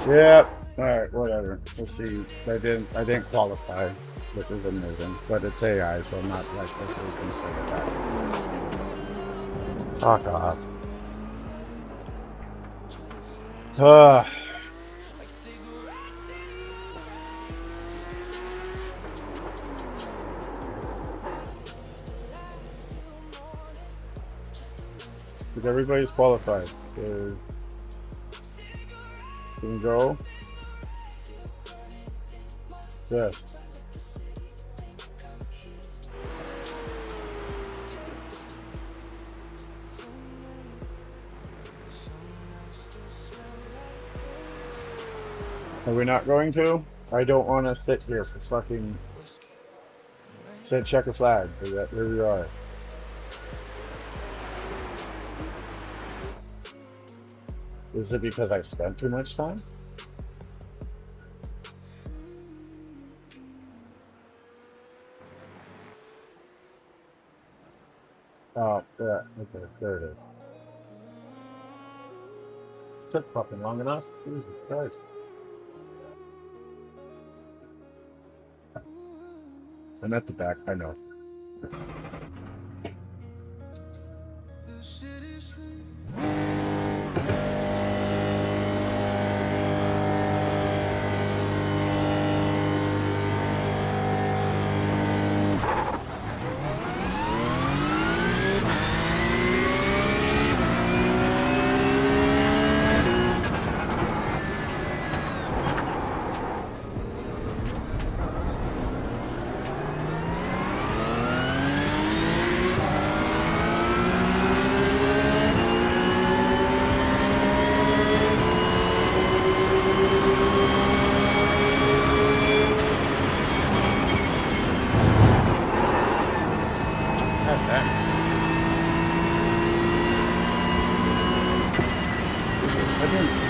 Yeah. All right. Whatever. We'll see. I didn't qualify. This is amazing, but it's AI, so I'm not like overly concerned about it. Fuck off. Ugh. But everybody's qualified, so you can go. Yes. Are we not going to? I don't want to sit here for fucking. Said check a flag. Here we are. Is it because I spent too much time? Oh, yeah. Okay, there it is. Took fucking long enough. Jesus Christ. I'm at the back. I know. The city sleeps. God damn. I didn't.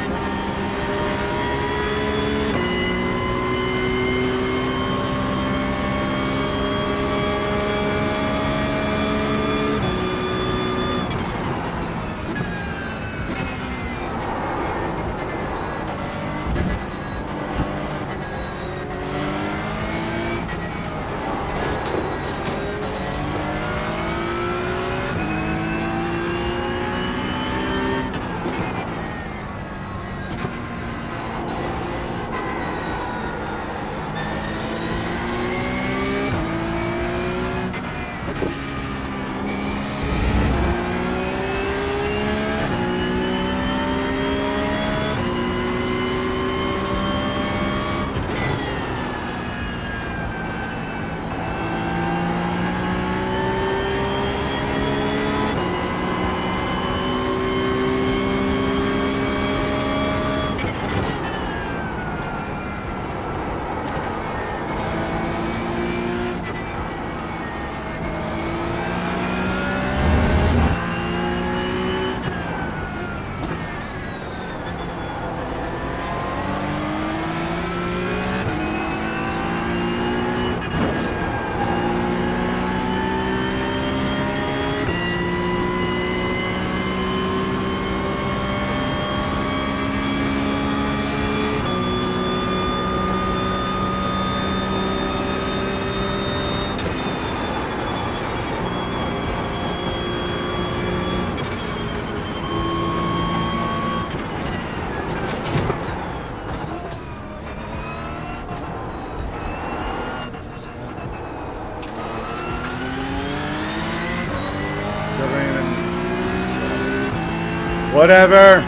Whatever.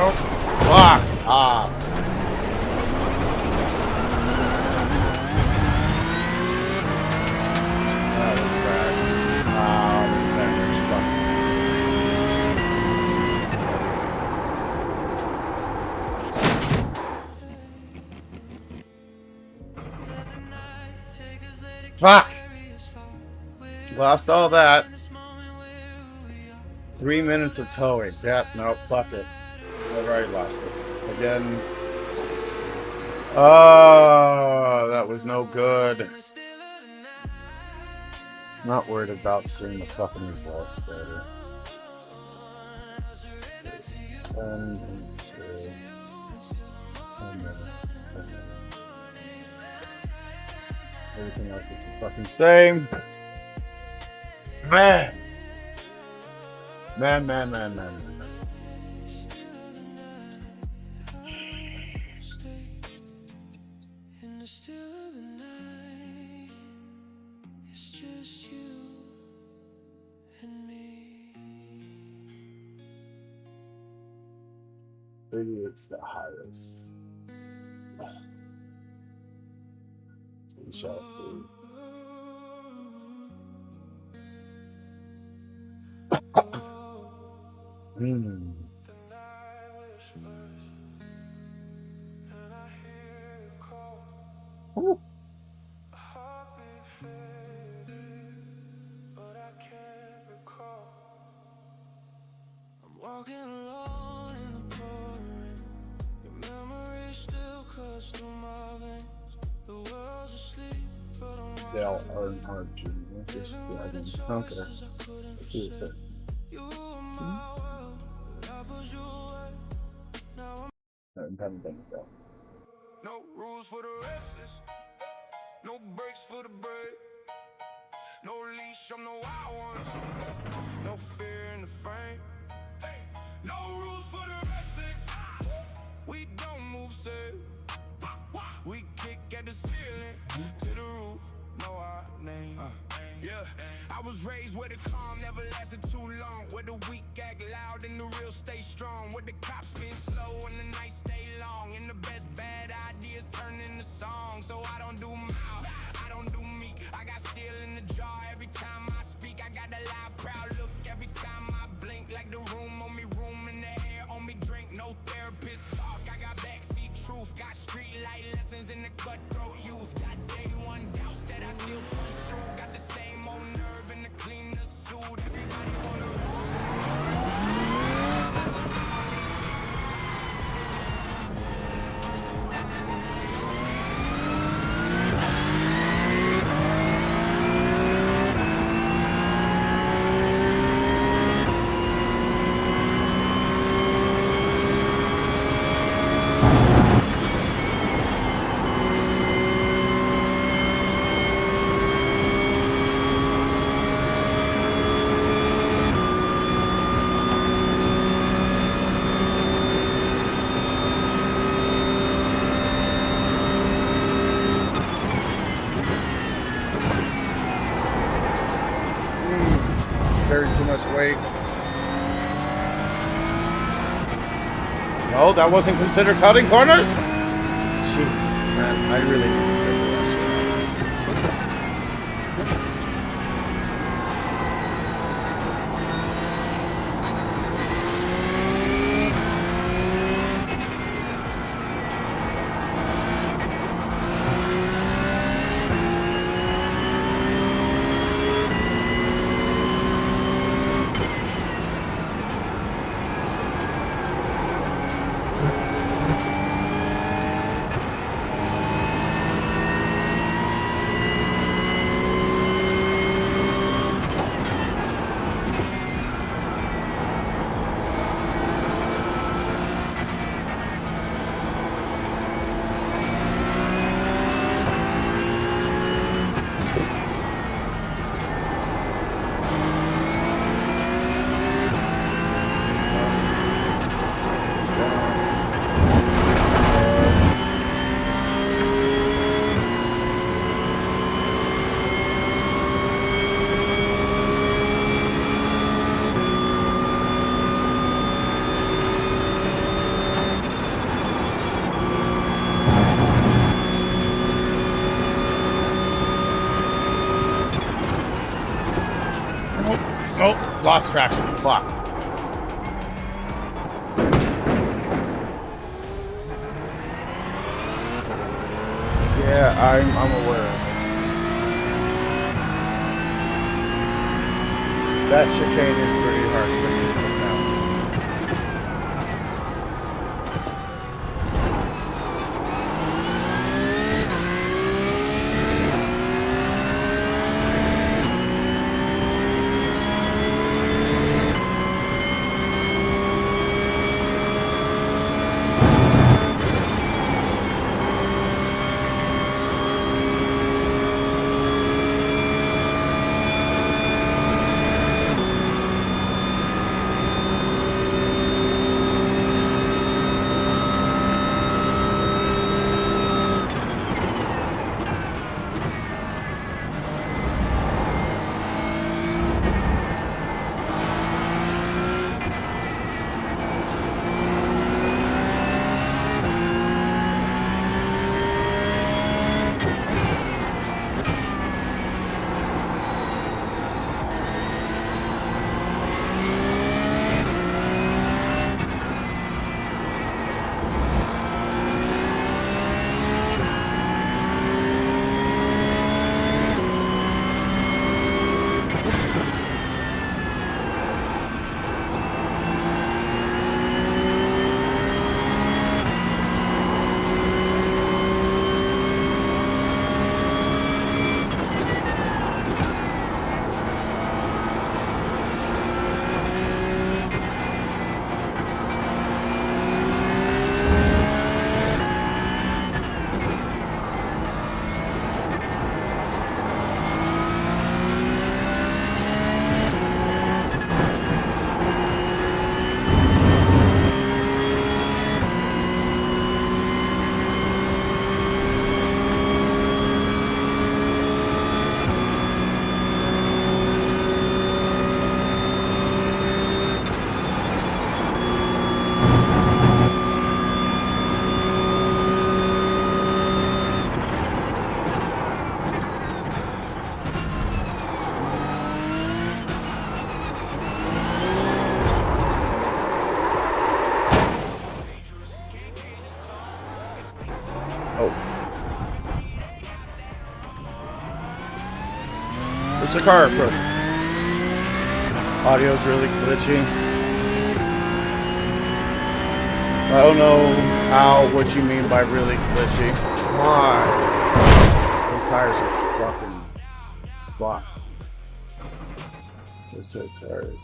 Fuck off. That was bad. This damage. Fuck. Fuck! Lost all that. 3 minutes of towing. Yeah, no, fuck it. I've already lost it. Again. Oh, that was no good. Not worried about seeing the fucking results, baby. 10 minutes. Everything else is the fucking same. Man. Man. Maybe it's the highest. We shall see. Ooh. I'm walking alone in the pouring. Your memory still cuts through my veins. The world's asleep, but I'm They all are in hard junior. Just okay. Let's see this bit. Haven't done this though. No rules for the restless, no breaks for the brave. No leash on the wild ones, no fear in the frame. No rules for the restless, we don't move safe. We kick at the ceiling, to the roof, know our name. Yeah, I was raised where the calm never lasted too long, where the weak act loud and the real stay strong, where the cops spin slow and the nights stay long, and the best bad ideas turn into songs. So I don't do mouth, I don't do meek, I got steel in the jar every time I speak. I got a live crowd look every time I blink, like the room on me, room in the air on me, drink, no therapist talk. I got backseat truth, got street light lessons in the cutthroat youth, got day one doubts that I still punch through, got the same old nerve in the cleaner suit. Everybody wanna roll to Carried too much weight. No, that wasn't considered cutting corners? Jesus, man. I really need to figure that shit lost traction. Fuck. Yeah, I'm aware of it. That chicane is pretty hard for me to come down. Where's the car approach? Audio's really glitchy. I don't know what you mean by really glitchy. Why? Those tires are fucking fucked. They're so tired.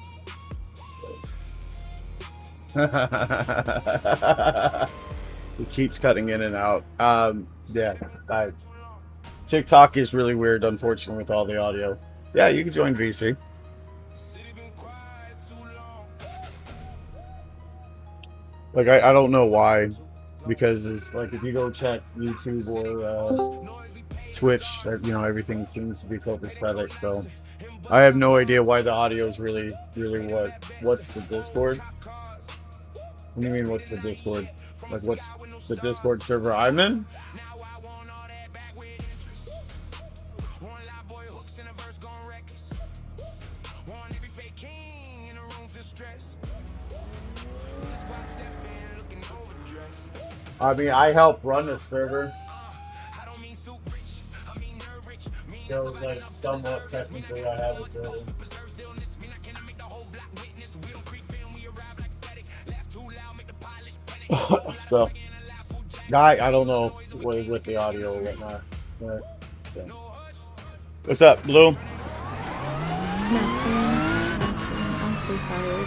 It keeps cutting in and out. Yeah, TikTok is really weird, unfortunately, with all the audio. Yeah, you can join VC. Like, I don't know why, because it's like if you go check YouTube or Twitch, you know, everything seems to be copacetic. So I have no idea why the audio is really what's the Discord? What do you mean, what's the Discord? Like, what's the Discord server I'm in? I mean, I help run the server. So, like, somewhat technically, I have a server. So, I don't know with the audio or whatnot. But, yeah. What's up, Blue? Nothing. I'm so tired.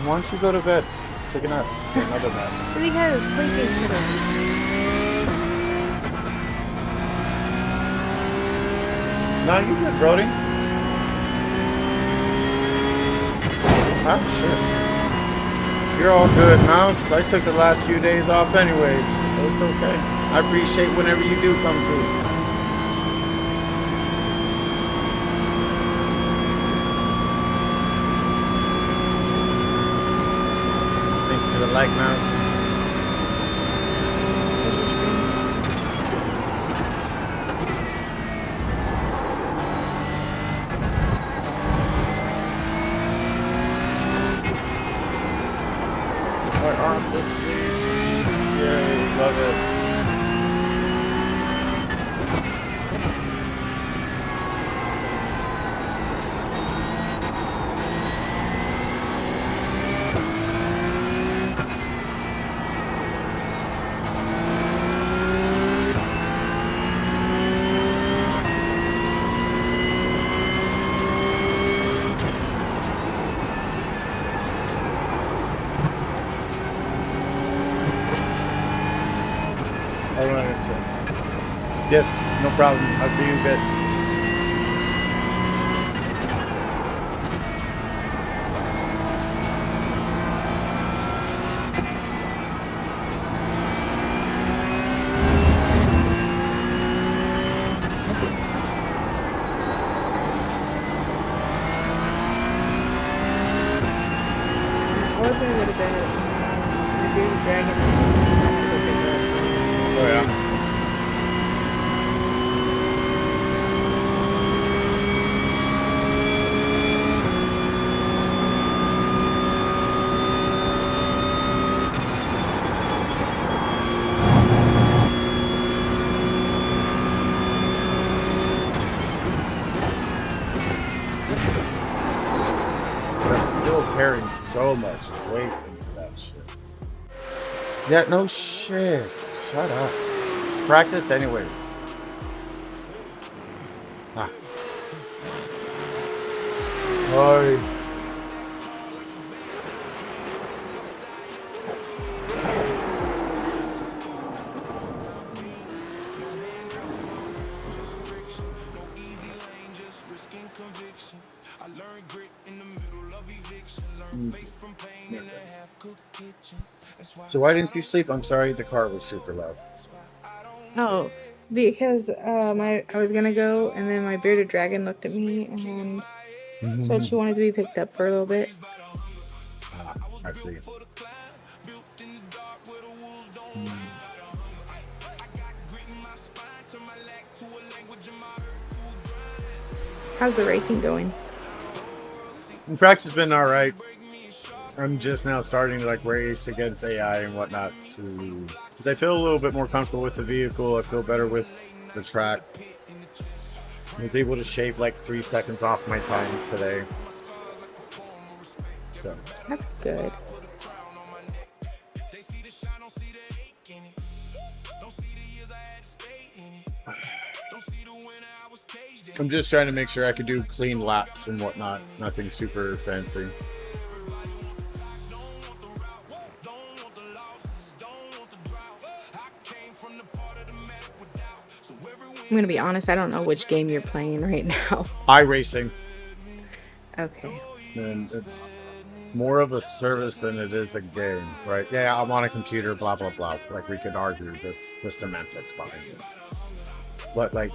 Why don't you go to bed? Take a nap. Another nap. Because sleeping's for them. No, you good, Brody. Oh, shit. You're all good, Mouse. I took the last few days off anyways, so it's okay. I appreciate whenever you do come through. Thank you for the like, Mouse. to sleep. Yay, love it. All right, so. Yes, no problem. I'll see you a bit. I was gonna go to bed. My bearded dragon. I had to go pick her up. Oh yeah. But I'm still carrying so much weight into that shit. Yeah, no shit. Shut up. It's practice anyways. Ah. Hi. So why didn't you sleep? I'm sorry, the car was super loud. Oh, because I was gonna go, and then my bearded dragon looked at me and said she wanted to be picked up for a little bit. Ah, I see. How's the racing going? Practice has been all right. I'm just now starting to like race against AI and whatnot because I feel a little bit more comfortable with the vehicle. I feel better with the track. I was able to shave like 3 seconds off my time today. So That's good. I'm just trying to make sure I could do clean laps and whatnot. Nothing super fancy. I'm gonna be honest, I don't know which game you're playing right now. iRacing. Okay. And it's more of a service than it is a game, right? Yeah, I'm on a computer, blah blah blah. Like we could argue the semantics behind it. But like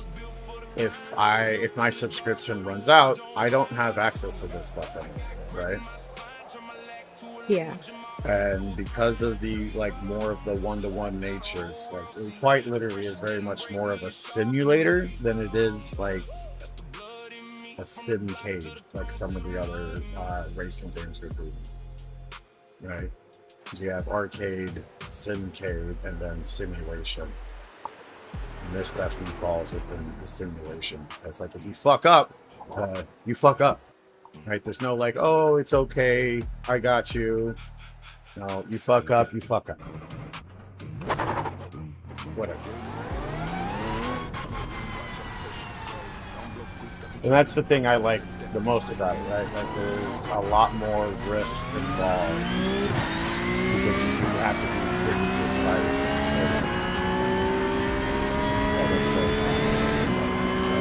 if my subscription runs out, I don't have access to this stuff anymore, right? Yeah. And because of the like more of the one-to-one nature, it's like it quite literally is very much more of a simulator than it is like a simcade, like some of the other racing games are doing, right? Because you have arcade, simcade, and then simulation. And this definitely falls within the simulation. It's like if you fuck up, you fuck up, right? There's no like, oh, it's okay, I got you. No, you fuck up, you fuck up. Whatever. And that's the thing I like the most about it, right? Like there's a lot more risk involved because you have to be pretty precise in what's going on. So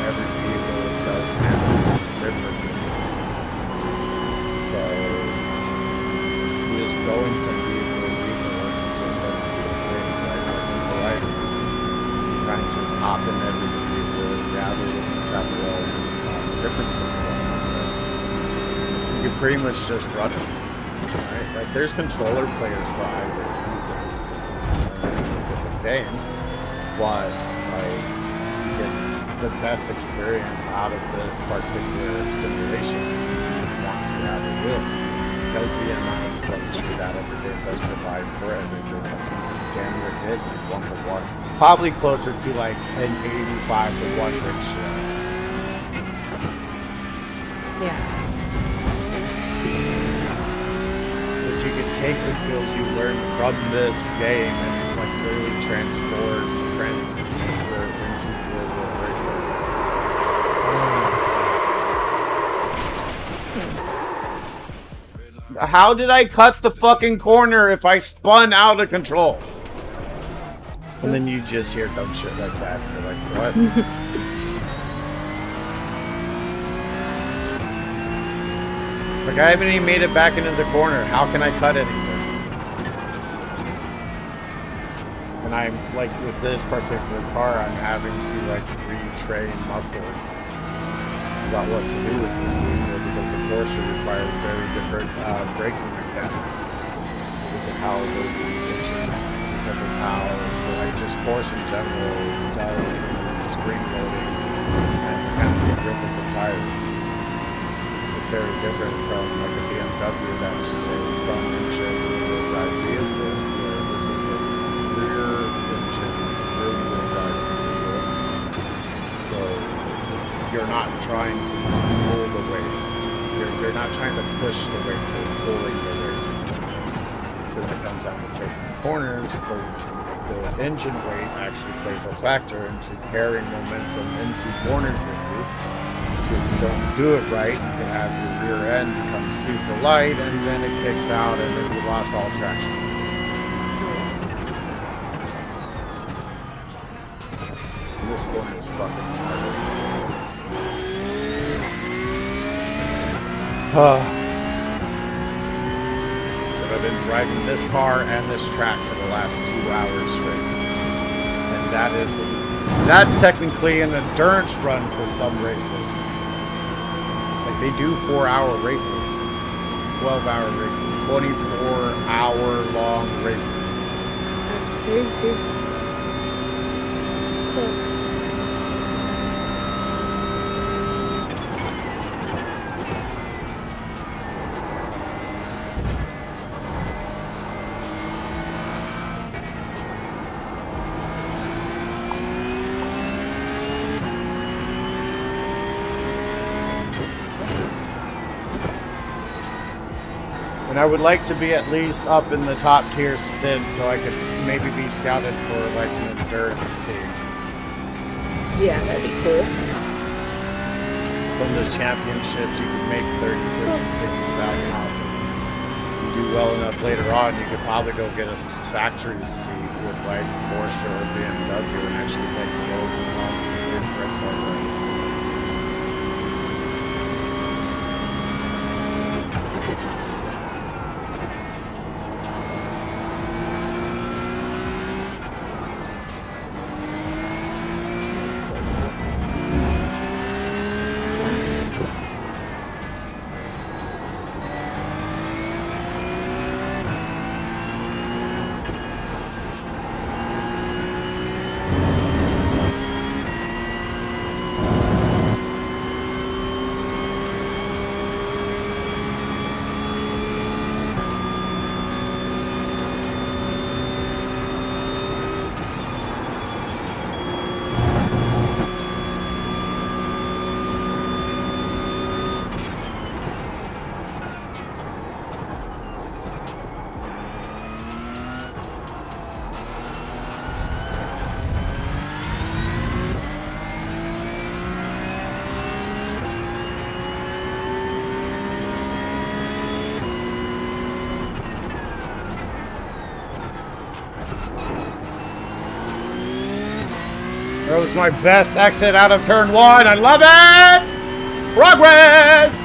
every vehicle does handle things differently. So just going from vehicle to vehicle isn't just like a thing, right? Like in Horizon, you kind of just hop in every vehicle, gather with each other, differences. You can pretty much just run it, right? Like there's controller players for iRacing because it's a specific game, but like you get the best experience out of this particular simulation. You want to have a wheel. does the amount of telemetry that every game does provide for everything. Damn near hit like 1-to-1. Probably closer to like an 85-to-1 ratio. Yeah. But you can take the skills you learn from this game and like literally transform into real world racing. How did I cut the fucking corner if I spun out of control? And then you just hear dumb shit like that. And you're like, what? Like, I haven't even made it back into the corner. How can I cut anything? And I'm, like, with this particular car, I'm having to, like, retrain muscles about what to do with this vehicle because the Porsche requires very different braking mechanics because of how the engine, because of how, like, just Porsche in general does screen loading and the kind of grip of the tires. It's very different from like a BMW that's a front engine rear-wheel drive vehicle, where this is a rear engine rear-wheel drive vehicle. So you're not trying to pull the weight. You're not trying to push the weight. You're pulling the weight. So when it comes out to taking corners, the engine weight actually plays a factor into carrying momentum into corners with you. So if you don't do it right, you can have your rear end become super light, and then it kicks out, and then you lost all traction. And this corner is fucking hard. But I've been driving this car and this track for the last 2 hours straight. And that's technically an endurance run for some races. Like they do 4-hour races, 12-hour races, 24-hour long races. That's crazy. Cool. And I would like to be at least up in the top tier stint so I could maybe be scouted for like an endurance team. Yeah, that'd be cool. Some of those championships you can make 30, 50, 60,000 off. If you do well enough later on, you could probably go get a factory seat with like Porsche or BMW and actually like go in press car driving. That was my best exit out of turn 1. I love it! Progress!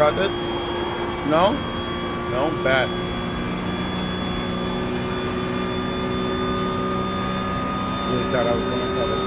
cut it? No? No? Bad. Really thought I was going to cut it.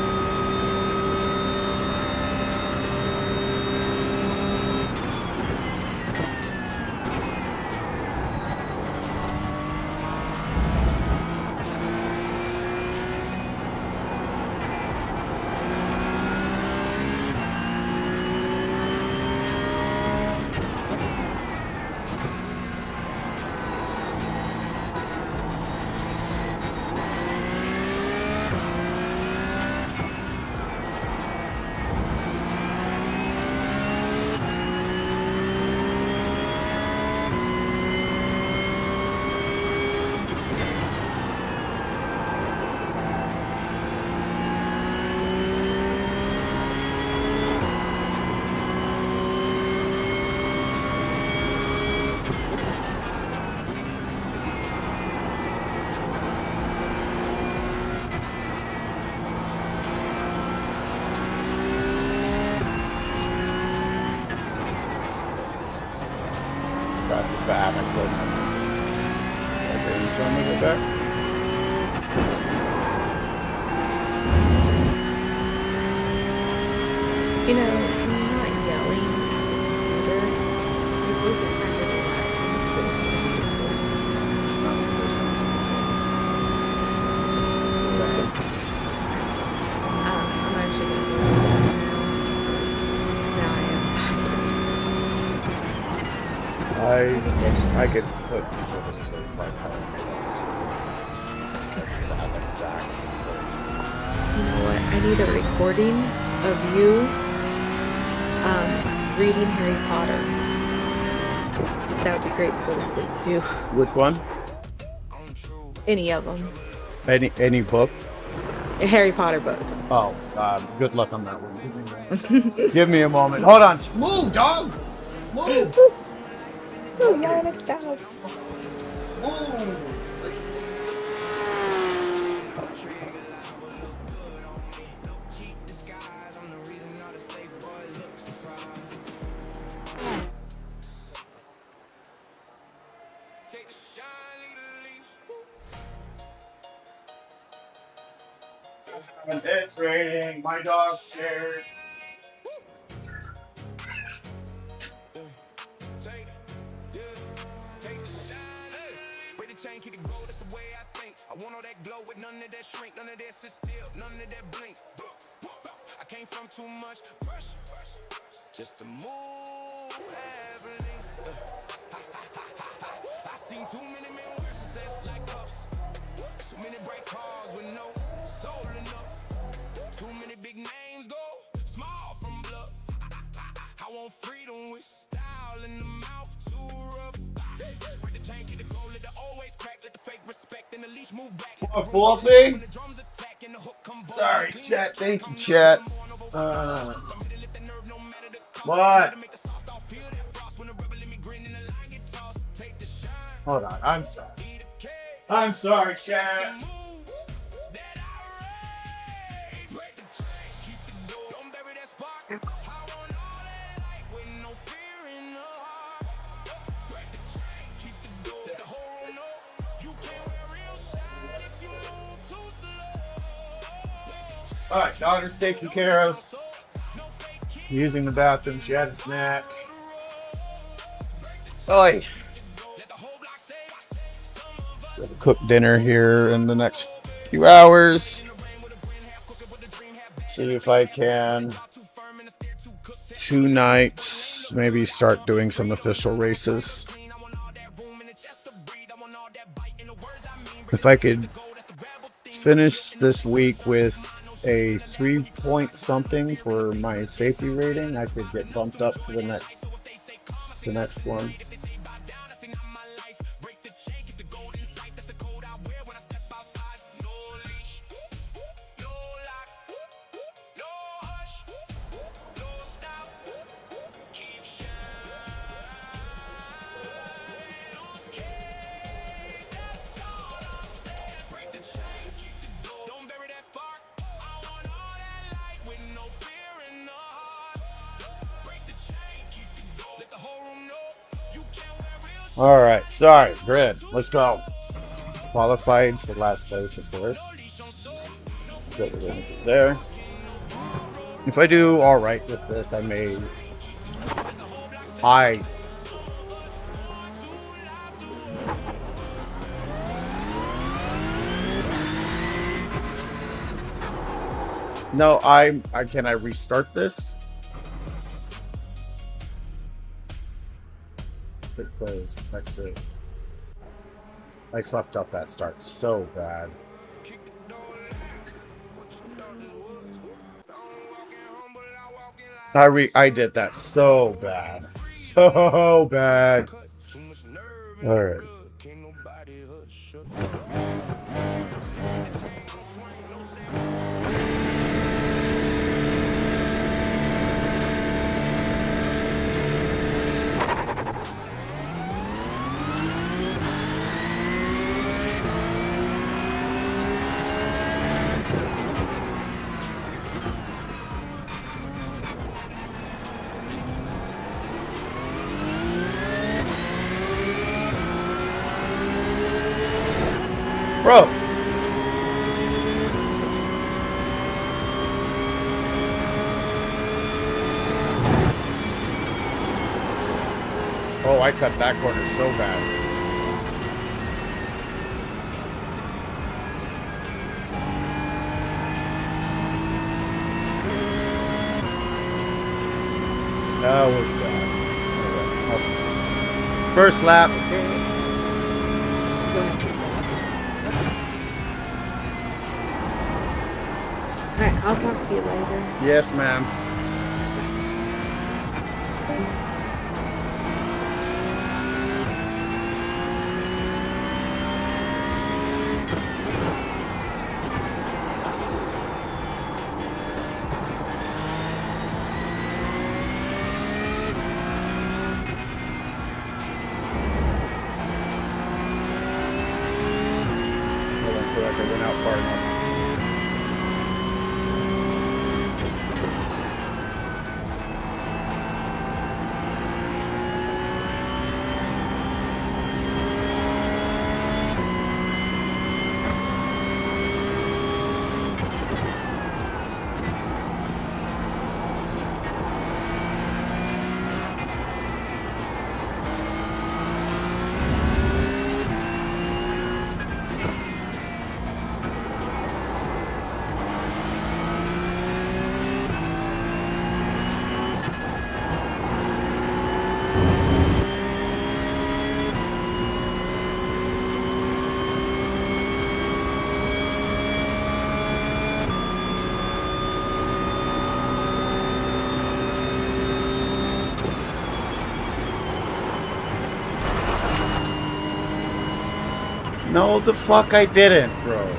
That's bad. I killed my pencil. Okay, you saw me with that? You know, when you're not yelling at the computer, your voice is kind of relaxing. It's not the first time I've been told. I'm actually going to do that now. Now I am tired. I could put people to sleep by telling me about screens. That's that exact thing. You know what? I need a recording of you reading Harry Potter. That would be great to go to sleep to. Which one? Any of them. Any book? A Harry Potter book. Oh, good luck on that one. Give me a moment. Hold on. Move, dog. Move. Oh, yelling at the dog. Move. It's raining. My dog's scared. Chain, keep it gold, that's the way I think. I want all that glow with none of that shrink, none of that sit still, none of that blink. I came from too much pressure, just to move everything. I seen too many men wear success like cuffs. Too many bright cars with no soul enough. Too many big names go small from bluff. I want freedom with style in the mouth too rough. Break the chain, keep the gold, let the always crack, let the fake respect and the leash move back. Fluffy? Sorry, chat. Thank you, chat. What? Hold on. I'm sorry. I'm sorry, chat. All right, daughter's taken care of. Using the bathroom. She had a snack. Oi. Gotta cook dinner here in the next few hours. See if I can. 2 nights. Maybe start doing some official races. If I could finish this week with a 3-point something for my safety rating, I could get bumped up to the next one. Let the whole room know All right, sorry, grid. Let's go. Qualified for last place, of course. That's what we're gonna do there. If I do all right with this, I may. No, I can I restart this? Quick close. Let's see. I fucked up that start so bad. I did that so bad. So bad. All right. Bro. Oh, I cut that corner so bad. That was bad. First lap. Alright, I'll talk to you later. Yes, ma'am. I don't feel like I went out far enough. No, the fuck I didn't, bro.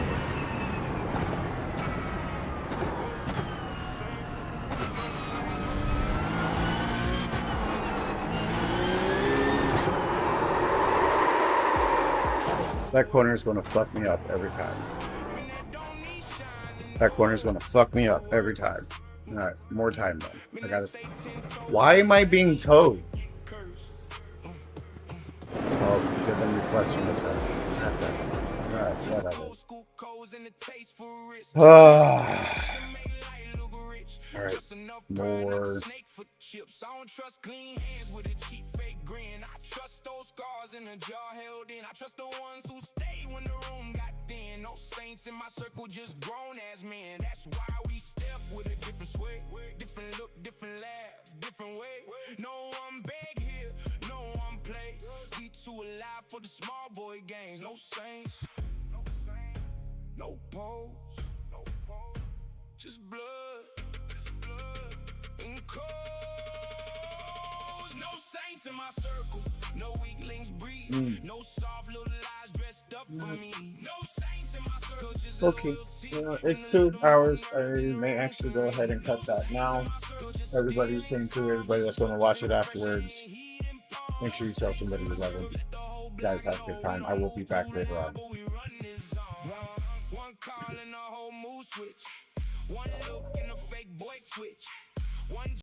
That corner is going to fuck me up every time. That corner is going to fuck me up every time. All right, more time then. I gotta. Why am I being towed? Oh, because I'm requesting the time. All right, whatever. All right, more. I don't trust clean hands with a cheap fake grin. I trust those scars in a jar held in. I trust the ones who stay when the room got thin. No saints in my circle, just grown ass men. That's why we step with a different sway, different look, different laugh, different way. No one beg here, no one play. We too alive for the small boy games. No saints, no pose, just blood. No saints in my circle, no weaklings breathe, no soft little lies dressed up for me. No saints in my circle, just Okay, it's 2 hours. I may actually go ahead and cut that now. Everybody who's came through, everybody that's going to watch it afterwards, make sure you tell somebody you love them. You guys have a good time. I will be back later on. one call and a whole mood switch, one look and a fake boy twitch, one